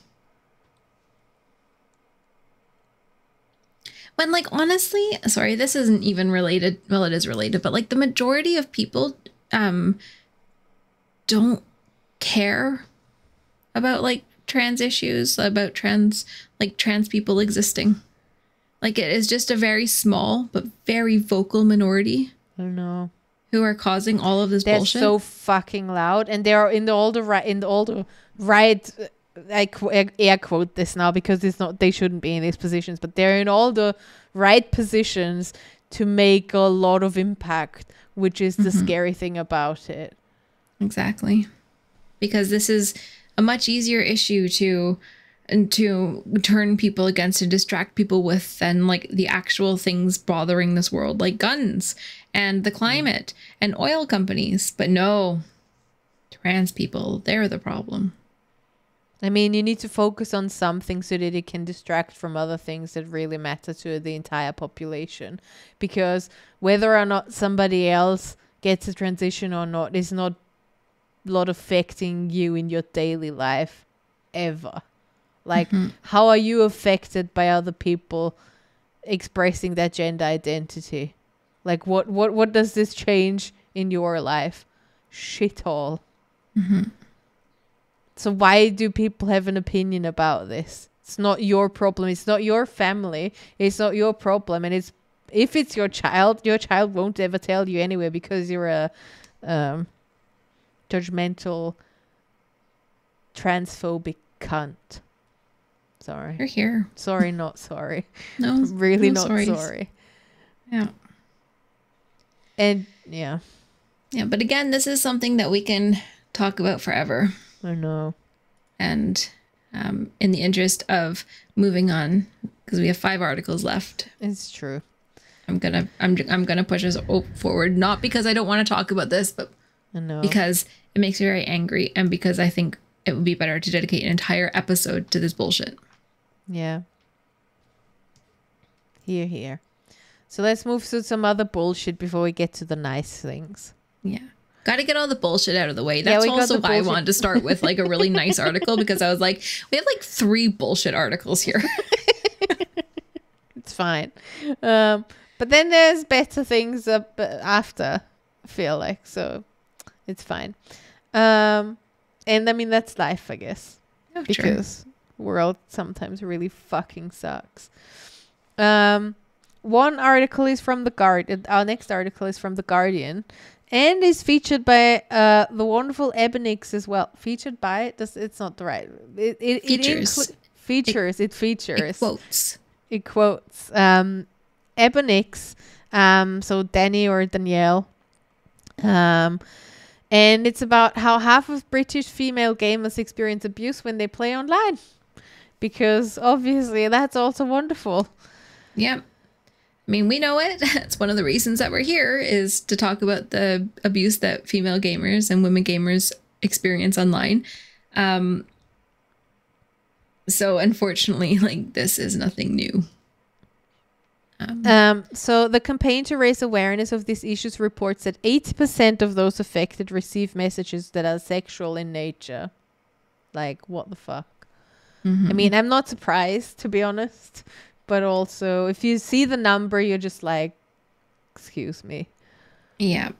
like honestly, sorry, this isn't even related. Well, it is related, but like the majority of people don't care about like trans issues, about trans people existing. Like it is just a very small but very vocal minority. I don't know. Who are causing all of this bullshit. They're so fucking loud, and they're in all the right. I air quote this now because it's not. They shouldn't be in these positions, but they're in all the right positions to make a lot of impact, which is the scary thing about it. Exactly, because this is a much easier issue to turn people against and distract people with than like the actual things bothering this world, like guns and the climate and oil companies. But no, trans people, they're the problem. I mean, you need to focus on something so that it can distract from other things that really matter to the entire population. Because whether or not somebody else gets a transition or not is not lot affecting you in your daily life ever. Like, how are you affected by other people expressing that gender identity? Like, what does this change in your life? Shit all. So why do people have an opinion about this? It's not your problem. It's not your family. It's not your problem. And if it's your child won't ever tell you anyway, because you're a judgmental, transphobic cunt. Sorry. You're here. Sorry, not sorry. No, really no not sorries. sorry. Yeah. And yeah. Yeah, but again, this is something that we can talk about forever. I know. And in the interest of moving on, because we have 5 articles left. It's true. I'm gonna push us forward, not because I don't want to talk about this, but I know. because it makes me very angry, and because I think it would be better to dedicate an entire episode to this bullshit. Yeah. Here. So let's move to some other bullshit before we get to the nice things. Yeah. Got to get all the bullshit out of the way. That's also why I wanted to start with like a really nice article, because I was like, we have like 3 bullshit articles here. It's fine. But then there's better things up after, I feel like. So it's fine. And I mean, that's life, I guess. Oh, because world sometimes really fucking sucks. One article is from The Guardian. Our next article is from The Guardian. And is featured by the wonderful Ebonix as well. Featured by? It's not the right. It features. It features. It quotes. It quotes. Ebonix. So Danny or Danielle. And it's about how half of British female gamers experience abuse when they play online. Because obviously that's also wonderful. Yep. I mean, we know it. It's one of the reasons that we're here, is to talk about the abuse that female gamers and women gamers experience online. So unfortunately, like, this is nothing new. So the campaign to raise awareness of these issues reports that 80% of those affected receive messages that are sexual in nature. Like, what the fuck? I mean, I'm not surprised, to be honest. But also, if you see the number, you're just like, excuse me. Yeah.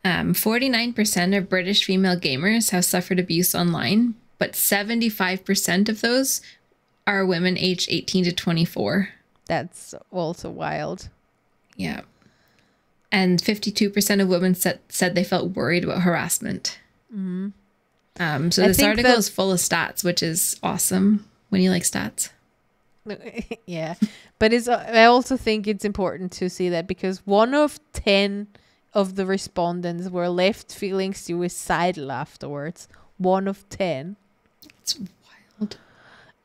49% of British female gamers have suffered abuse online, but 75% of those are women aged 18 to 24. That's also wild. Yeah. And 52% of women said they felt worried about harassment. So this article is full of stats, which is awesome when you like stats. Yeah, but I also think it's important to see that, because 1 of 10 of the respondents were left feeling suicidal afterwards. 1 of 10. It's wild.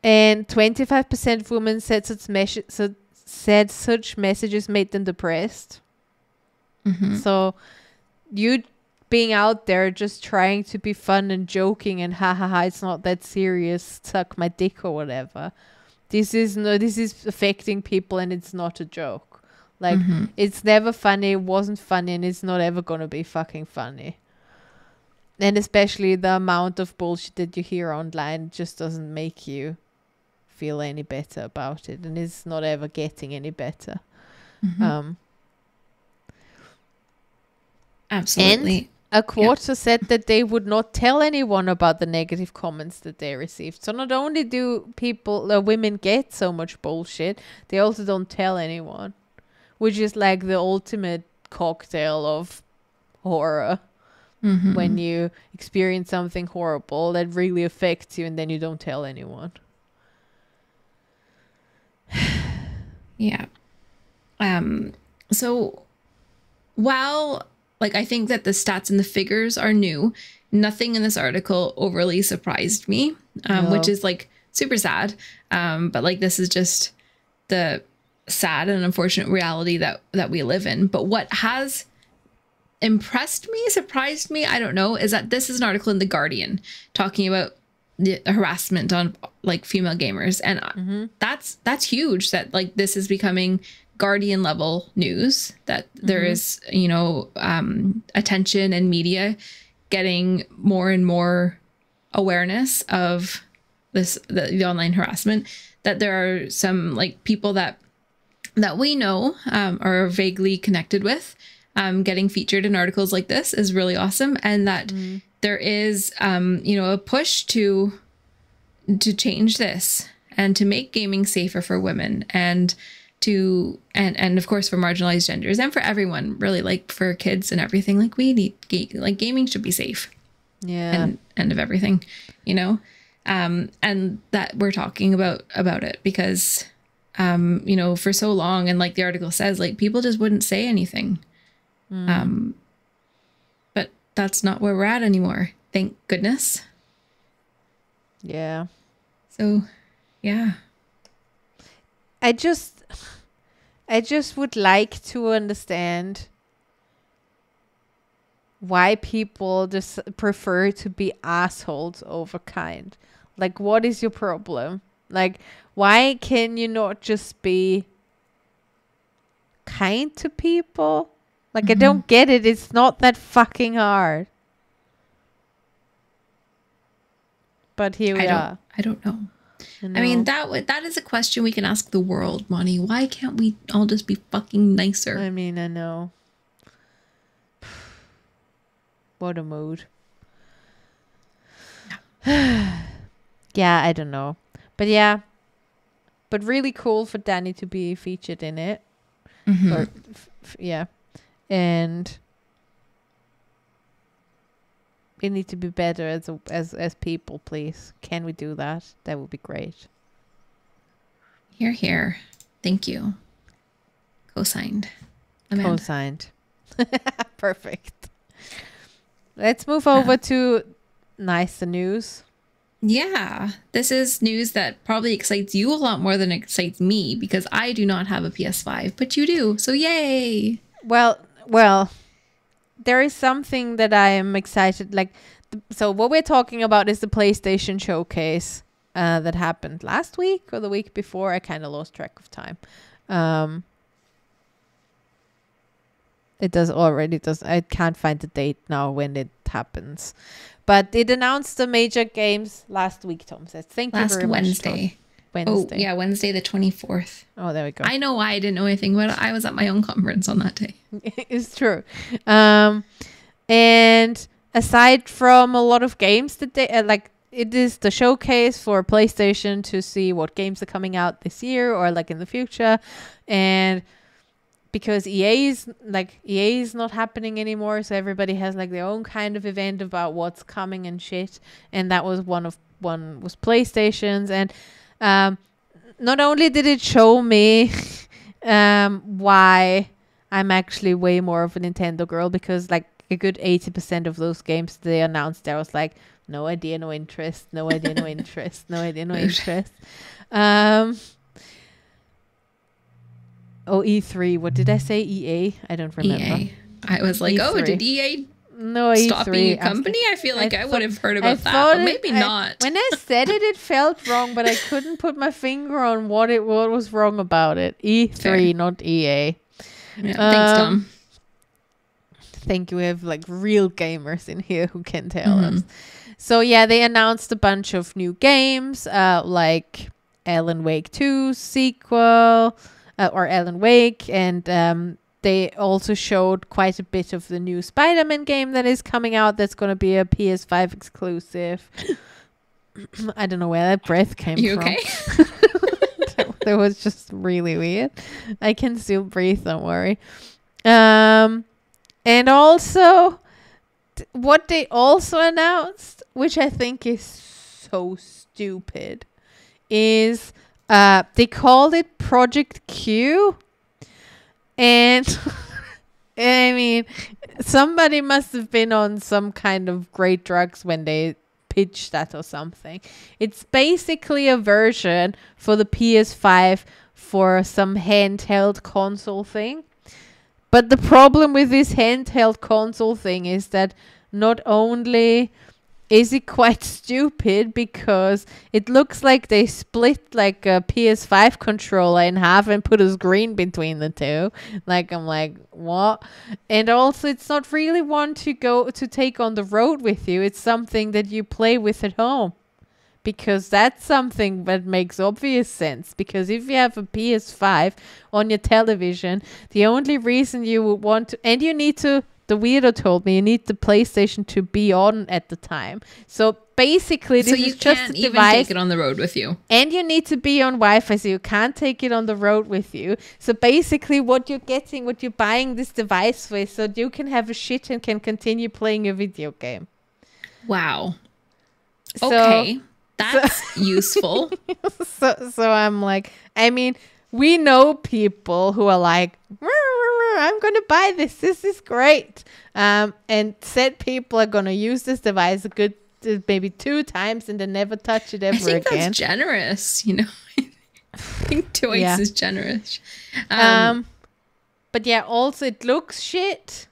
And 25% of women said such messages made them depressed. So you being out there just trying to be fun and joking and it's not that serious, suck my dick or whatever. This is affecting people, and it's not a joke. Like, it's never funny, it wasn't funny, and it's not ever gonna be fucking funny. And especially the amount of bullshit that you hear online just doesn't make you feel any better about it, and it's not ever getting any better. Absolutely. And a quarter said that they would not tell anyone about the negative comments that they received. So not only do women get so much bullshit, they also don't tell anyone, which is like the ultimate cocktail of horror. When you experience something horrible that really affects you, and then you don't tell anyone. Yeah. So while, like, I think that the stats and the figures are new, nothing in this article overly surprised me, which is like super sad. But like, this is just the sad and unfortunate reality that we live in. But what has impressed me, surprised me, I don't know, is that this is an article in The Guardian talking about the harassment on like female gamers. And that's huge, that like this is becoming Guardian level news, that there is, you know, attention and media getting more and more awareness of the online harassment, that there are some like people that we know are vaguely connected with getting featured in articles like this is really awesome. And that there is, a push to change this and to make gaming safer for women and and of course for marginalized genders and for everyone, really, like for kids and everything. Like we need gaming should be safe. Yeah. And of everything, and that we're talking about it because, for so long, and like the article says, like people just wouldn't say anything. But that's not where we're at anymore. Thank goodness. Yeah. So, yeah. I just would like to understand why people just prefer to be assholes over kind. Like, what is your problem? Like, why can you not just be kind to people? Like, I don't get it. It's not that fucking hard. But here we are. I don't know. I mean, that is a question we can ask the world, Monty. Why can't we all just be fucking nicer? I mean, I know. What a mood. Yeah, I don't know. But yeah. But really cool for Danny to be featured in it. Yeah. And we need to be better as people, please. Can we do that? That would be great. Hear, hear. Thank you. Co-signed. Amanda. Co-signed. Perfect. Let's move over to nicer news. Yeah, this is news that probably excites you a lot more than it excites me because I do not have a PS5, but you do. So yay. Well, there is something that I am excited. Like, so what we're talking about is the PlayStation Showcase that happened last week or the week before. I kind of lost track of time. It does. I can't find the date now when it happens. But it announced the major games last week, Tom says. Thank you very much. Wednesday. Oh, yeah, Wednesday the 24th. Oh, there we go. I know why I didn't know anything about it. I was at my own conference on that day. It's true. And aside from a lot of games that they it is the showcase for PlayStation to see what games are coming out this year or like in the future. And because EA is not happening anymore, so everybody has like their own kind of event about what's coming and shit. And that was one was PlayStation's. And not only did it show me why I'm actually way more of a Nintendo girl, because like a good 80% of those games they announced, I was like, no idea, no interest, no idea, no interest, no idea, no interest. E3. What did I say? EA? I don't remember. EA. I was like, E3. did EA no, stop E3 being a company? I feel like I would have heard about that, but maybe not. When I said it, it felt wrong, but I couldn't put my finger on what was wrong about it. E3, fair. Not EA. Yeah, thanks, Tom. Thank you. We have like real gamers in here who can tell us. So yeah, they announced a bunch of new games, like Alan Wake 2 sequel, or Alan Wake, and they also showed quite a bit of the new Spider-Man game that is coming out. That's going to be a PS5 exclusive. I don't know where that breath came from. Okay? That was just really weird. I can still breathe, don't worry. And also, what they also announced, which I think is so stupid, is they called it Project Q. And I mean, somebody must have been on some kind of great drugs when they pitched that or something. It's basically a version for the PS5 for some handheld console thing. But the problem with this handheld console thing is that not only is it quite stupid because it looks like they split like a PS5 controller in half and put a screen between the two. Like, I'm like, what? And also, it's not really one to take on the road with you. It's something that you play with at home. Because that's something that makes obvious sense. Because if you have a PS5 on your television, the only reason you would want to... And you need to... The weirdo told me you need the PlayStation to be on at the time. So basically, this is just a device. So you can't even take it on the road with you. And you need to be on Wi-Fi, so you can't take it on the road with you. So basically, what you're buying this device with, so you can have a shit and can continue playing your video game. Wow. Okay. That's useful. So I'm like, I mean, we know people who are like, I'm going to buy this. This is great. And said people are going to use this device a good maybe 2 times and then never touch it ever again. I think that's generous, you know. I think twice is generous. But yeah, also it looks shit.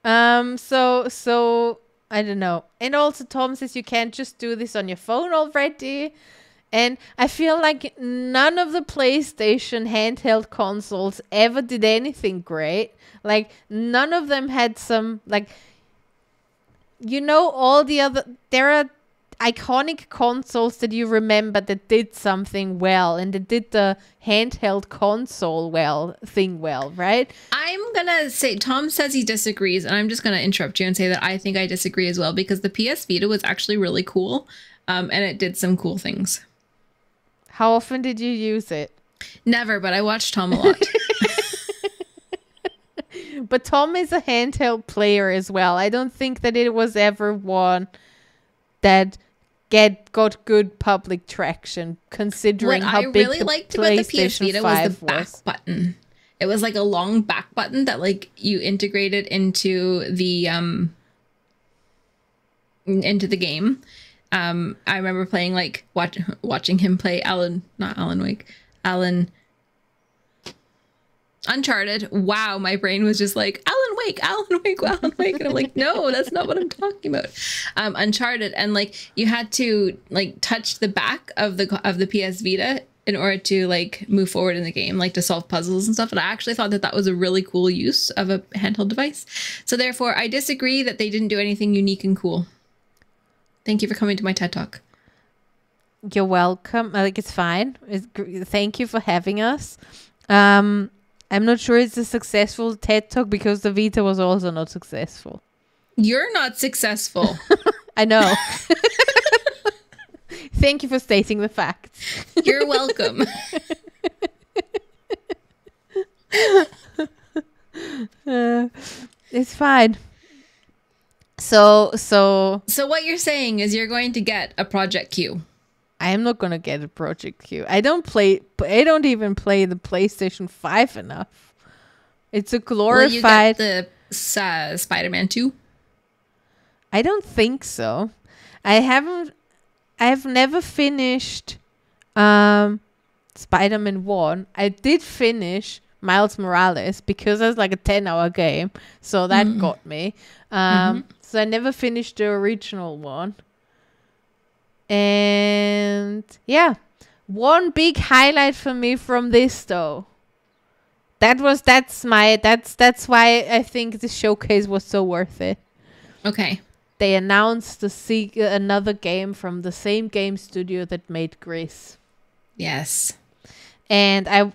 So I don't know. And also Tom says you can't just do this on your phone already. And I feel like none of the PlayStation handheld consoles ever did anything great. Like, none of them had some, like, you know, all the other, there are iconic consoles that you remember that did something well, and that did the handheld console thing well, right? I'm gonna say, Tom says he disagrees, and I'm just gonna interrupt you and say that I think I disagree as well, because the PS Vita was actually really cool, and it did some cool things. How often did you use it? Never, but I watched Tom a lot. But Tom is a handheld player as well. I don't think that it was ever one that got good public traction, considering how big really the liked about the PS PlayStation Vita 5 was the back button. It was like a long back button that like you integrated into the game. I remember playing, like, watching him play Uncharted. Wow, my brain was just like, Alan Wake. And I'm like, no, that's not what I'm talking about. Uncharted, and like you had to like touch the back of the PS Vita in order to like move forward in the game, like to solve puzzles and stuff. And I actually thought that was a really cool use of a handheld device. So therefore, I disagree that they didn't do anything unique and cool. Thank you for coming to my TED Talk. You're welcome. Like, it's fine. Thank you for having us. I'm not sure it's a successful TED Talk because the Vita was also not successful. You're not successful. I know. Thank you for stating the facts. You're welcome. It's fine. So what you're saying is you're going to get a Project Q. I am not going to get a Project Q. I don't even play the PlayStation 5 enough. It's a glorified... Will you get the Spider-Man 2? I don't think so. I've never finished Spider-Man 1. I did finish Miles Morales because it's like a 10-hour game. So that got me. So I never finished the original one. And yeah, one big highlight for me from this though. That's why I think the showcase was so worth it. Okay. They announced another game from the same game studio that made Gris. Yes. And I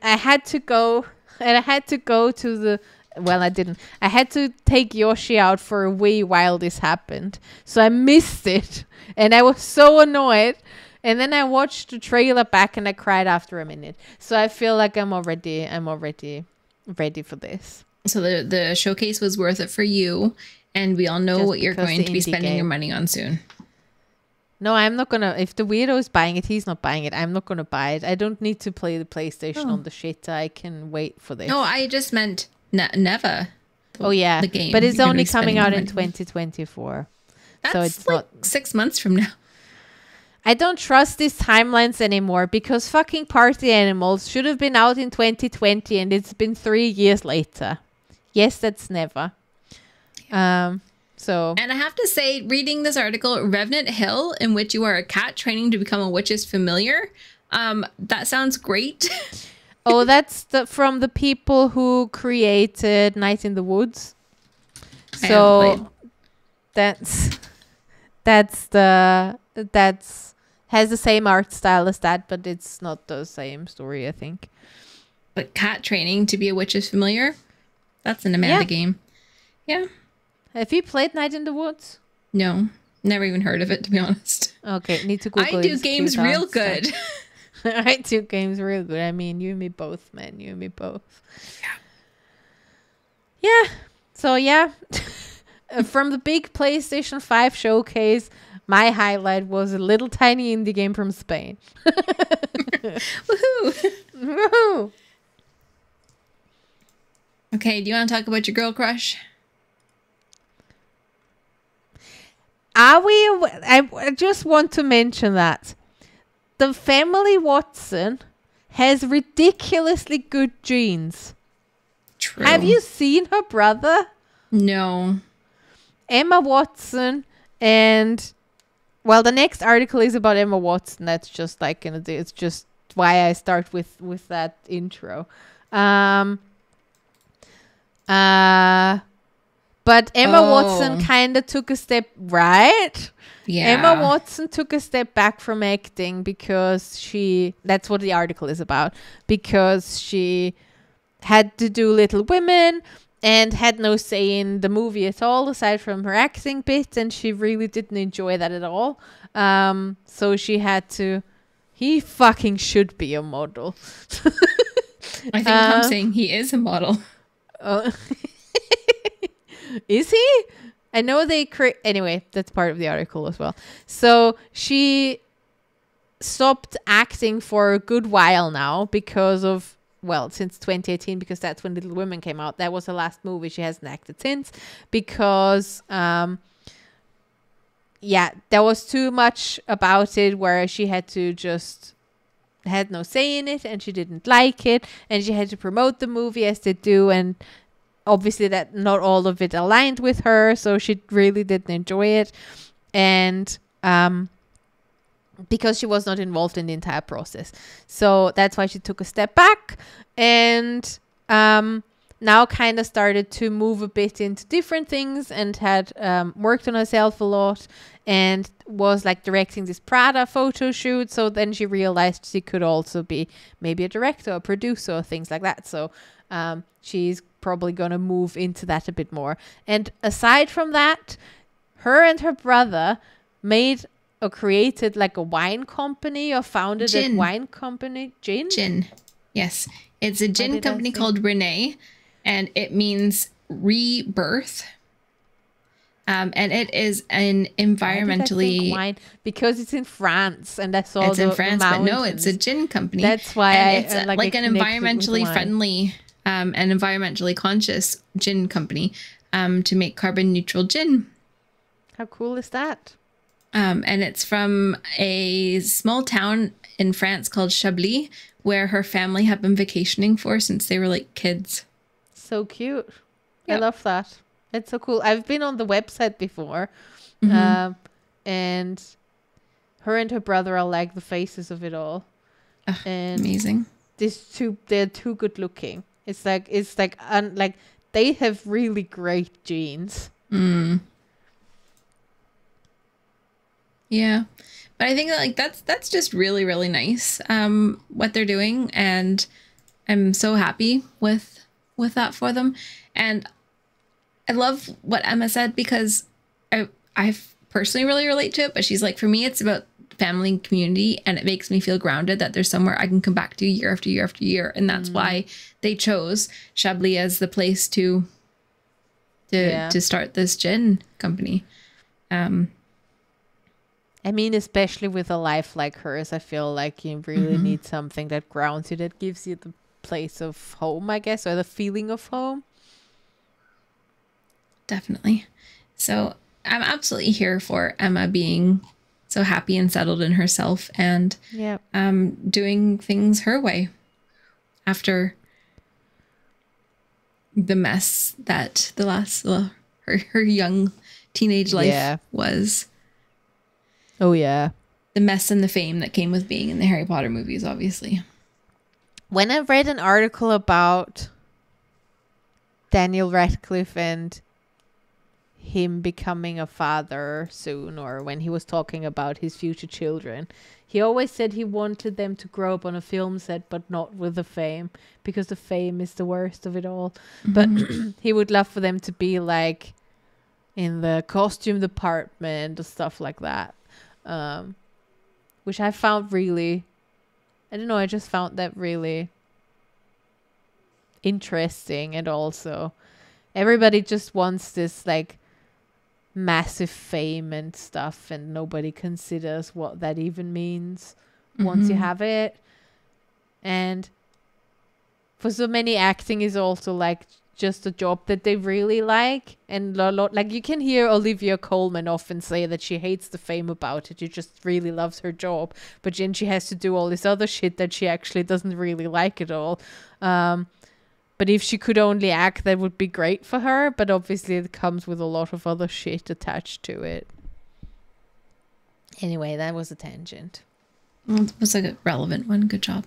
had to go to the... Well, I didn't. I had to take Yoshi out for a wee while this happened. So I missed it. And I was so annoyed. And then I watched the trailer back and I cried after a minute. So I feel like I'm already ready for this. So the showcase was worth it for you. And we all know just what you're going to be spending your money on soon. No, I'm not going to. If the weirdo is buying it, he's not buying it. I'm not going to buy it. I don't need to play the PlayStation on the shit. I can wait for this. No, I just meant... never. Oh yeah, the game. But it's only coming out in 2024. That's so it's like not 6 months from now. I don't trust these timelines anymore because fucking Party Animals should have been out in 2020 and it's been 3 years later. Yes, that's never. So, And I have to say, reading this article, Revenant Hill, in which you are a cat training to become a witch's familiar, that sounds great. oh, that's from the people who created Night in the Woods. So that's has the same art style as that, but it's not the same story, I think. But cat training to be a witch's familiar, that's an Amanda game. Yeah. Have you played Night in the Woods? No, never even heard of it, to be honest. Okay, need to Google I do games real good. I do games real good. I mean, you and me both, man. You and me both. Yeah. So, yeah. From the big PlayStation 5 showcase, my highlight was a little tiny indie game from Spain. Woohoo! Woohoo! Okay, do you want to talk about your girl crush? I just want to mention that the family Watson has ridiculously good genes. True. Have you seen her brother? No. Emma Watson, and well, the next article is about Emma Watson. That's just like it's just why I start with that intro. But Emma Watson kind of took a step right. Yeah. Emma Watson took a step back from acting because that's what the article is about, because she had to do Little Women and had no say in the movie at all, aside from her acting bit, and she really didn't enjoy that at all. So she had to... He fucking should be a model. I think Tom's saying he is a model. Oh. Is he? I know they create... Anyway, that's part of the article as well. So she stopped acting for a good while now because of... Well, since 2018, because that's when Little Women came out. That was the last movie. She hasn't acted since because... there was too much about it where she had to just... had no say in it, and she didn't like it, and she had to promote the movie as they do, and... obviously that not all of it aligned with her, so she really didn't enjoy it, and because she was not involved in the entire process, so that's why she took a step back, and now kind of started to move a bit into different things, and had worked on herself a lot, and was like directing this Prada photo shoot. So then she realized she could also be maybe a director or producer or things like that. So she's probably going to move into that a bit more. And aside from that, her and her brother made or created like a wine company, or founded a wine company. Gin? Yes. It's a gin company called Renee, and it means rebirth. And it is an environmentally... wine? Because it's in France, and that's all. It's in France, but no, it's a gin company. That's why it's like an environmentally friendly and environmentally conscious gin company to make carbon neutral gin. How cool is that? And it's from a small town in France called Chablis, where her family have been vacationing for since they were like kids. So cute. Yep. I love that. It's so cool. I've been on the website before, and her and her brother are like the faces of it all. And amazing. They're too good looking. It's like they have really great genes. Yeah, but I think that like that's just really, really nice. What they're doing, and I'm so happy with that for them. And I love what Emma said, because I personally really relate to it, but she's like, for me, it's about family and community, and it makes me feel grounded that there's somewhere I can come back to year after year after year. And that's why they chose Chablis as the place to start this gin company. I mean, especially with a life like hers, I feel like you really need something that grounds you, that gives you the place of home, I guess, or the feeling of home. Definitely. So I'm absolutely here for Emma being so happy and settled in herself, and doing things her way after the mess that her her young teenage life was. Oh, yeah. The mess and the fame that came with being in the Harry Potter movies, obviously. When I read an article about Daniel Radcliffe and him becoming a father soon, or when he was talking about his future children, he always said he wanted them to grow up on a film set, but not with the fame, because the fame is the worst of it all. But he would love for them to be like in the costume department or stuff like that. Which I found really, I don't know, I just found that really interesting. And also, everybody just wants this like massive fame and stuff, and nobody considers what that even means once you have it. And for so many, acting is also like just a job that they really like, and a lot, like you can hear Olivia Colman often say that she hates the fame about it. She just really loves her job, but then she has to do all this other shit that she actually doesn't really like at all. But if she could only act, that would be great for her, but obviously it comes with a lot of other shit attached to it. Anyway, that was a tangent. Well, it was a relevant one. Good job.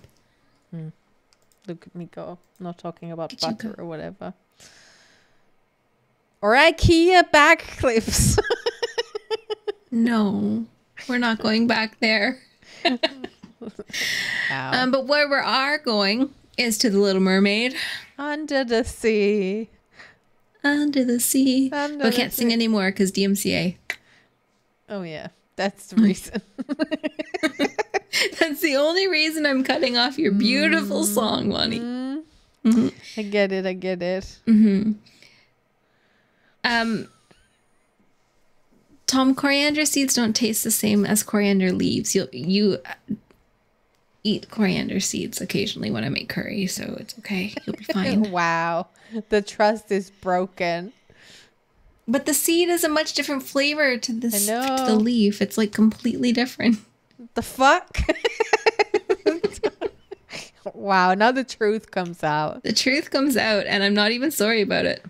Look at me go. Not talking about butter or whatever. Or IKEA backflips. No, we're not going back there. But where we are going is to the Little Mermaid. Under the sea. Under the sea. But I can't sing anymore because DMCA. Oh, yeah. That's the reason. That's the only reason I'm cutting off your beautiful song, Lonnie. I get it. Tom, coriander seeds don't taste the same as coriander leaves. You eat coriander seeds occasionally when I make curry, so it's okay. You'll be fine. Wow. The trust is broken. But the seed is a much different flavor to the leaf. It's like completely different. The fuck? Wow, now the truth comes out. The truth comes out, and I'm not even sorry about it.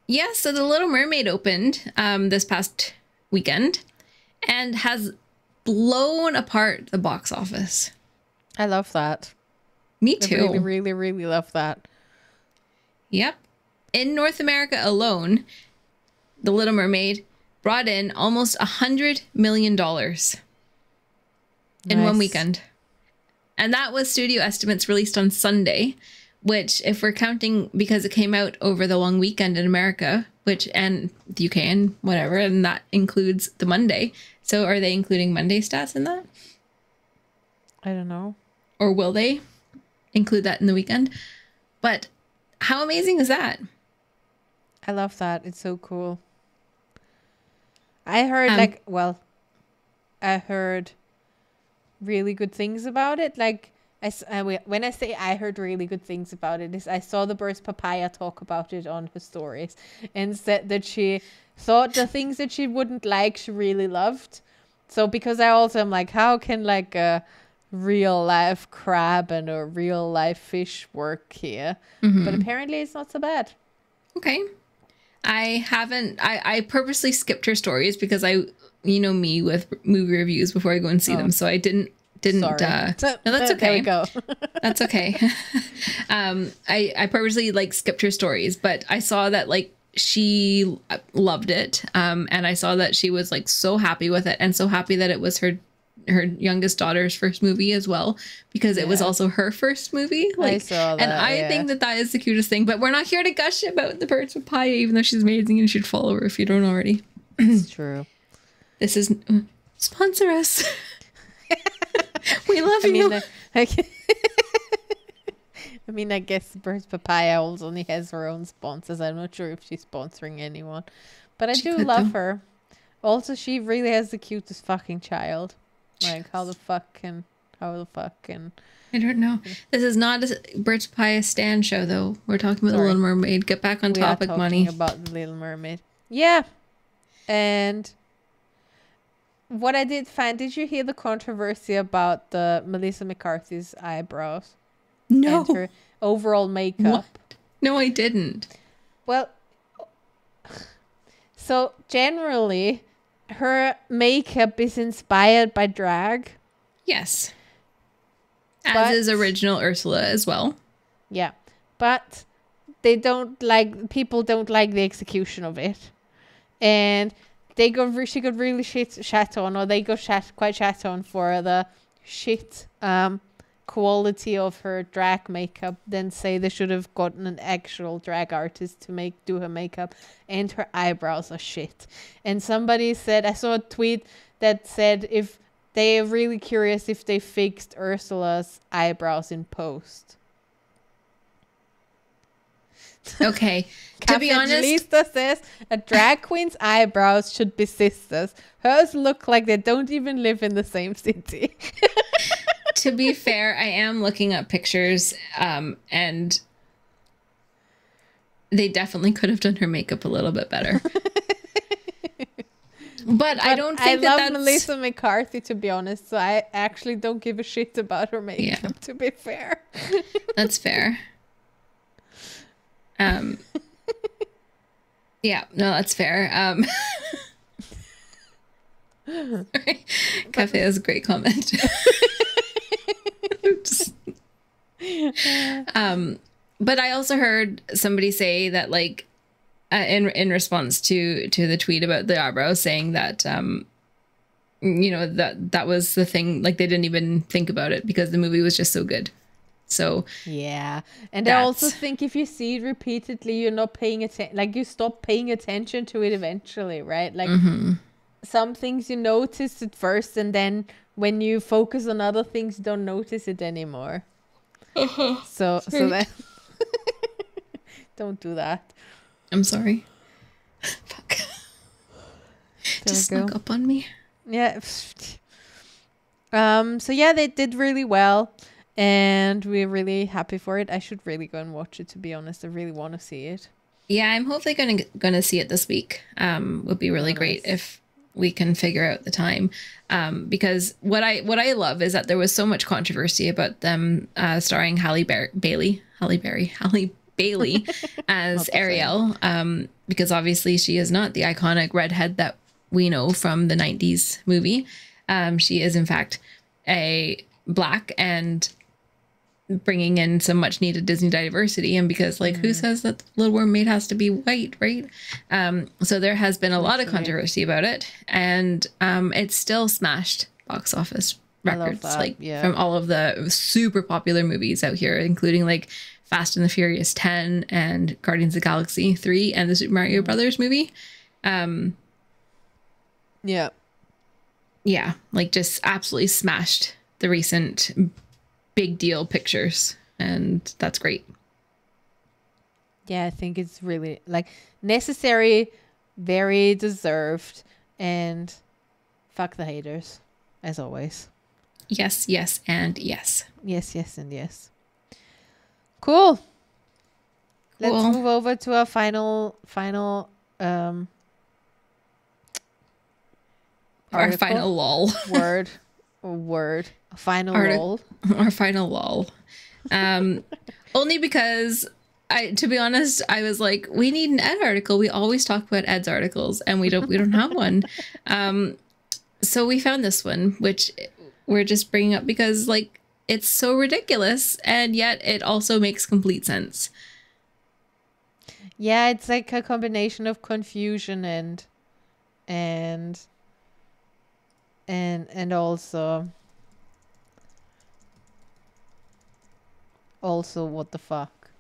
Yeah, so The Little Mermaid opened this past weekend and has blown apart the box office. I love that. Me too. I really, really, really love that. Yep. In North America alone, The Little Mermaid brought in almost $100 million in one weekend. And that was studio estimates released on Sunday, which, if we're counting, because it came out over the long weekend in America, and the UK and whatever, and that includes the Monday. So are they including Monday stats in that? I don't know. Or will they include that in the weekend? But how amazing is that? I love that. It's so cool. I heard I heard really good things about it. Like, when I say I heard really good things about it, is I saw the Birds Papaya talk about it on her stories and said that she thought the things that she wouldn't like, she really loved. So because I also am like, how can like a real life crab and a real life fish work here? But apparently it's not so bad. Okay. I purposely skipped her stories because you know me with movie reviews before I go and see them. So I didn't, no, that's okay. There we go. That's okay. I purposely like skipped her stories, but I saw that like she loved it. And I saw that she was like so happy with it, and so happy that it was her youngest daughter's first movie as well, because it was also her first movie. Like, I saw that, and I think that is the cutest thing. But we're not here to gush about the Birds with Papaya, even though she's amazing and you should follow her if you don't already. It's true. This is sponsor us. We love you. I mean, I guess Birds Papaya only has her own sponsors. I'm not sure if she's sponsoring anyone, but I do love her. Also, she really has the cutest fucking child. Like, how the fuck can I don't know. This is not a Birds Papaya Stan show, though. We're talking about The Little Mermaid. Get back on topic, Money. About The Little Mermaid. Yeah. And what I did find, did you hear the controversy about the Melissa McCarthy's eyebrows? No. And her overall makeup? What? No, I didn't. Well, So generally, her makeup is inspired by drag. Yes. As is original Ursula as well. Yeah. But people don't like the execution of it. And she got really shat on, or they got quite shat on for the shit quality of her drag makeup, then say they should have gotten an actual drag artist to do her makeup, and her eyebrows are shit. And somebody said, I saw a tweet that said if they are really curious if they fixed Ursula's eyebrows in post. Okay. To be honest, Lisa says a drag queen's eyebrows should be sisters. Hers look like they don't even live in the same city. To be fair, I am looking up pictures, and they definitely could have done her makeup a little bit better. But I don't think I love that's... Melissa McCarthy, to be honest, so I actually don't give a shit about her makeup, to be fair. That's fair. Yeah, no, that's fair. Sorry. Cafe has a great comment. But I also heard somebody say that, like, in response to the tweet about the eyebrows, saying that you know, that was the thing, like they didn't even think about it because the movie was just so good. So yeah, and I also think if you see it repeatedly, you're not paying attention. Like, you stop paying attention to it eventually, right? Like, some things you notice at first, and then when you focus on other things, you don't notice it anymore. So that don't do that. I'm sorry. Fuck. Just snuck up on me. Yeah. So yeah, they did really well, and we're really happy for it. I should really go and watch it, to be honest. I really want to see it. Yeah, I'm hopefully gonna see it this week. Would be really great if we can figure out the time. Because what I love is that there was so much controversy about them starring Halle Bailey as Ariel. Because obviously she is not the iconic redhead that we know from the 90s movie. She is in fact a black, and bringing in some much needed Disney diversity. And because, like, who says that Little Mermaid has to be white, right? So there has been a lot of controversy about it, and it's still smashed box office records, from all of the super popular movies out here, including like Fast and the Furious 10 and Guardians of the Galaxy 3 and the Super Mario Brothers movie. Yeah, like just absolutely smashed the recent big deal pictures, and that's great. Yeah, I think it's really, like, necessary, very deserved, and fuck the haters, as always. Yes, yes, and yes. Yes, yes, and yes. Cool. Let's move over to our final our final lol. Lol. Our final lol. Only because to be honest, I was like, we need an Ed article. We always talk about Ed's articles, and we don't have one. So we found this one, which we're just bringing up because, like, it's so ridiculous, and yet it also makes complete sense. Yeah, it's like a combination of confusion and also what the fuck.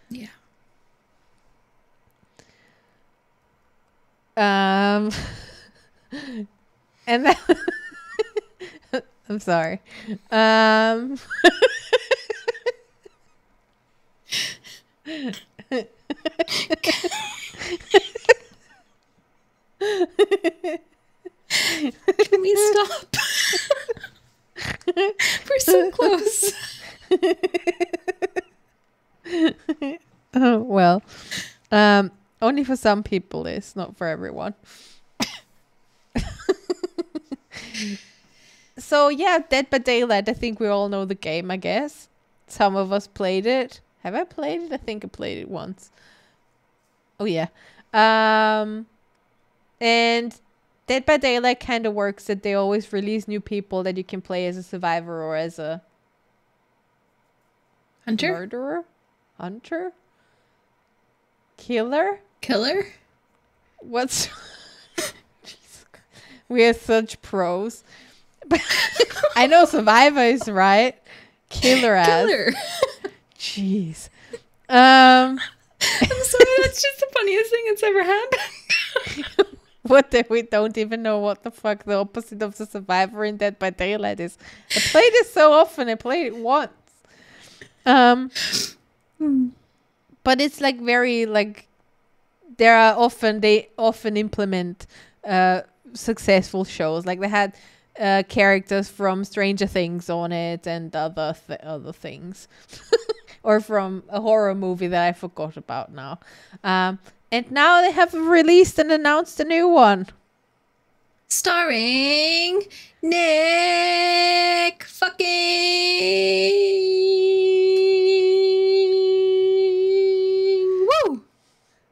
Yeah. And then I'm sorry. Can we stop? We're so close. Oh, well, only for some people, it's not for everyone. So yeah, Dead by Daylight, I think we all know the game, I guess. Some of us played it. Have I played it? I think I played it once. Oh yeah. And Dead by Daylight kind of works that they always release new people that you can play as a survivor or as a Hunter? murderer, hunter, killer. What's Jesus Christ. We are such pros. I know survivor is right. Killer. Jeez. I'm sorry, that's just the funniest thing that's ever happened. What if we don't even know what the fuck the opposite of the survivor in Dead by Daylight is? I played it so often. I played it once. But it's like very like they often implement successful shows. Like they had characters from Stranger Things on it and other things. Or from a horror movie that I forgot about now. And now they have released and announced a new one. Starring Nick fucking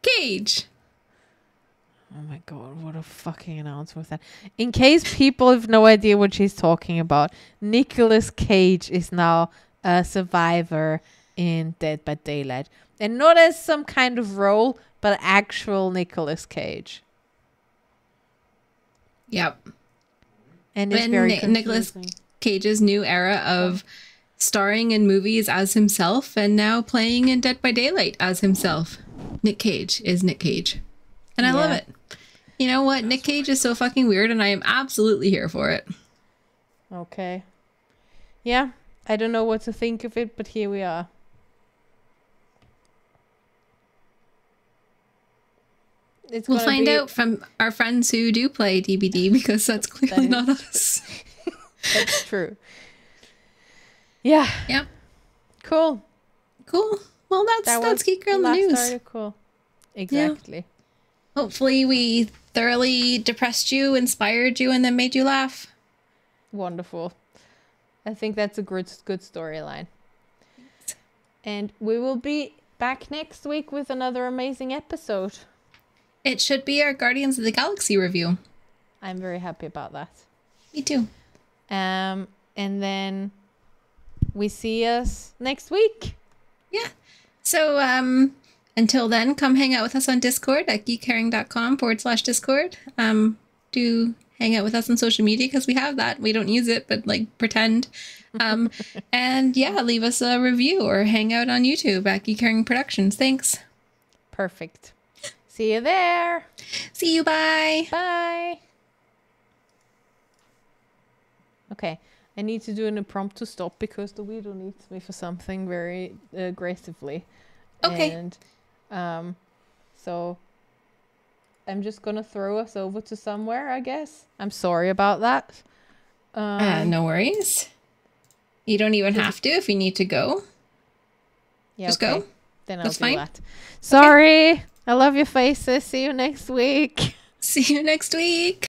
Cage. Oh my god, what a fucking announcement was that. In case people have no idea what she's talking about, Nicolas Cage is now a survivor in Dead by Daylight. And not as some kind of role, but actual Nicolas Cage. Yep. And it's very Nicolas Cage's new era of starring in movies as himself and now playing in Dead by Daylight as himself. Nick Cage is Nick Cage. And I love it. You know what? Nick Cage is so fucking weird and I am absolutely here for it. Okay. Yeah. I don't know what to think of it, but here we are. We'll find out from our friends who do play DBD because that's clearly not us. That's true. Yeah. Yep. Cool. Well, that's Geek Girl in the news. Article. Exactly. Yeah. Hopefully we thoroughly depressed you, inspired you, and then made you laugh. Wonderful. I think that's a good storyline. And we will be back next week with another amazing episode. It should be our Guardians of the Galaxy review. I'm very happy about that. Me too. And then we see us next week. Yeah. So until then, come hang out with us on Discord at geekherring.com/Discord. Do hang out with us on social media because we have that. We don't use it, but like pretend. And yeah, leave us a review or hang out on YouTube at Geek Herring Productions. Thanks. Perfect. See you there. See you. Bye. Bye. Okay. I need to do an impromptu stop because the Weedle needs me for something very aggressively. Okay. And so I'm just going to throw us over to somewhere, I guess. I'm sorry about that. No worries. You don't even have to if you need to go. Yeah, just okay. go. Then That's I'll do fine. that. Sorry. Okay. I love your faces. See you next week. See you next week.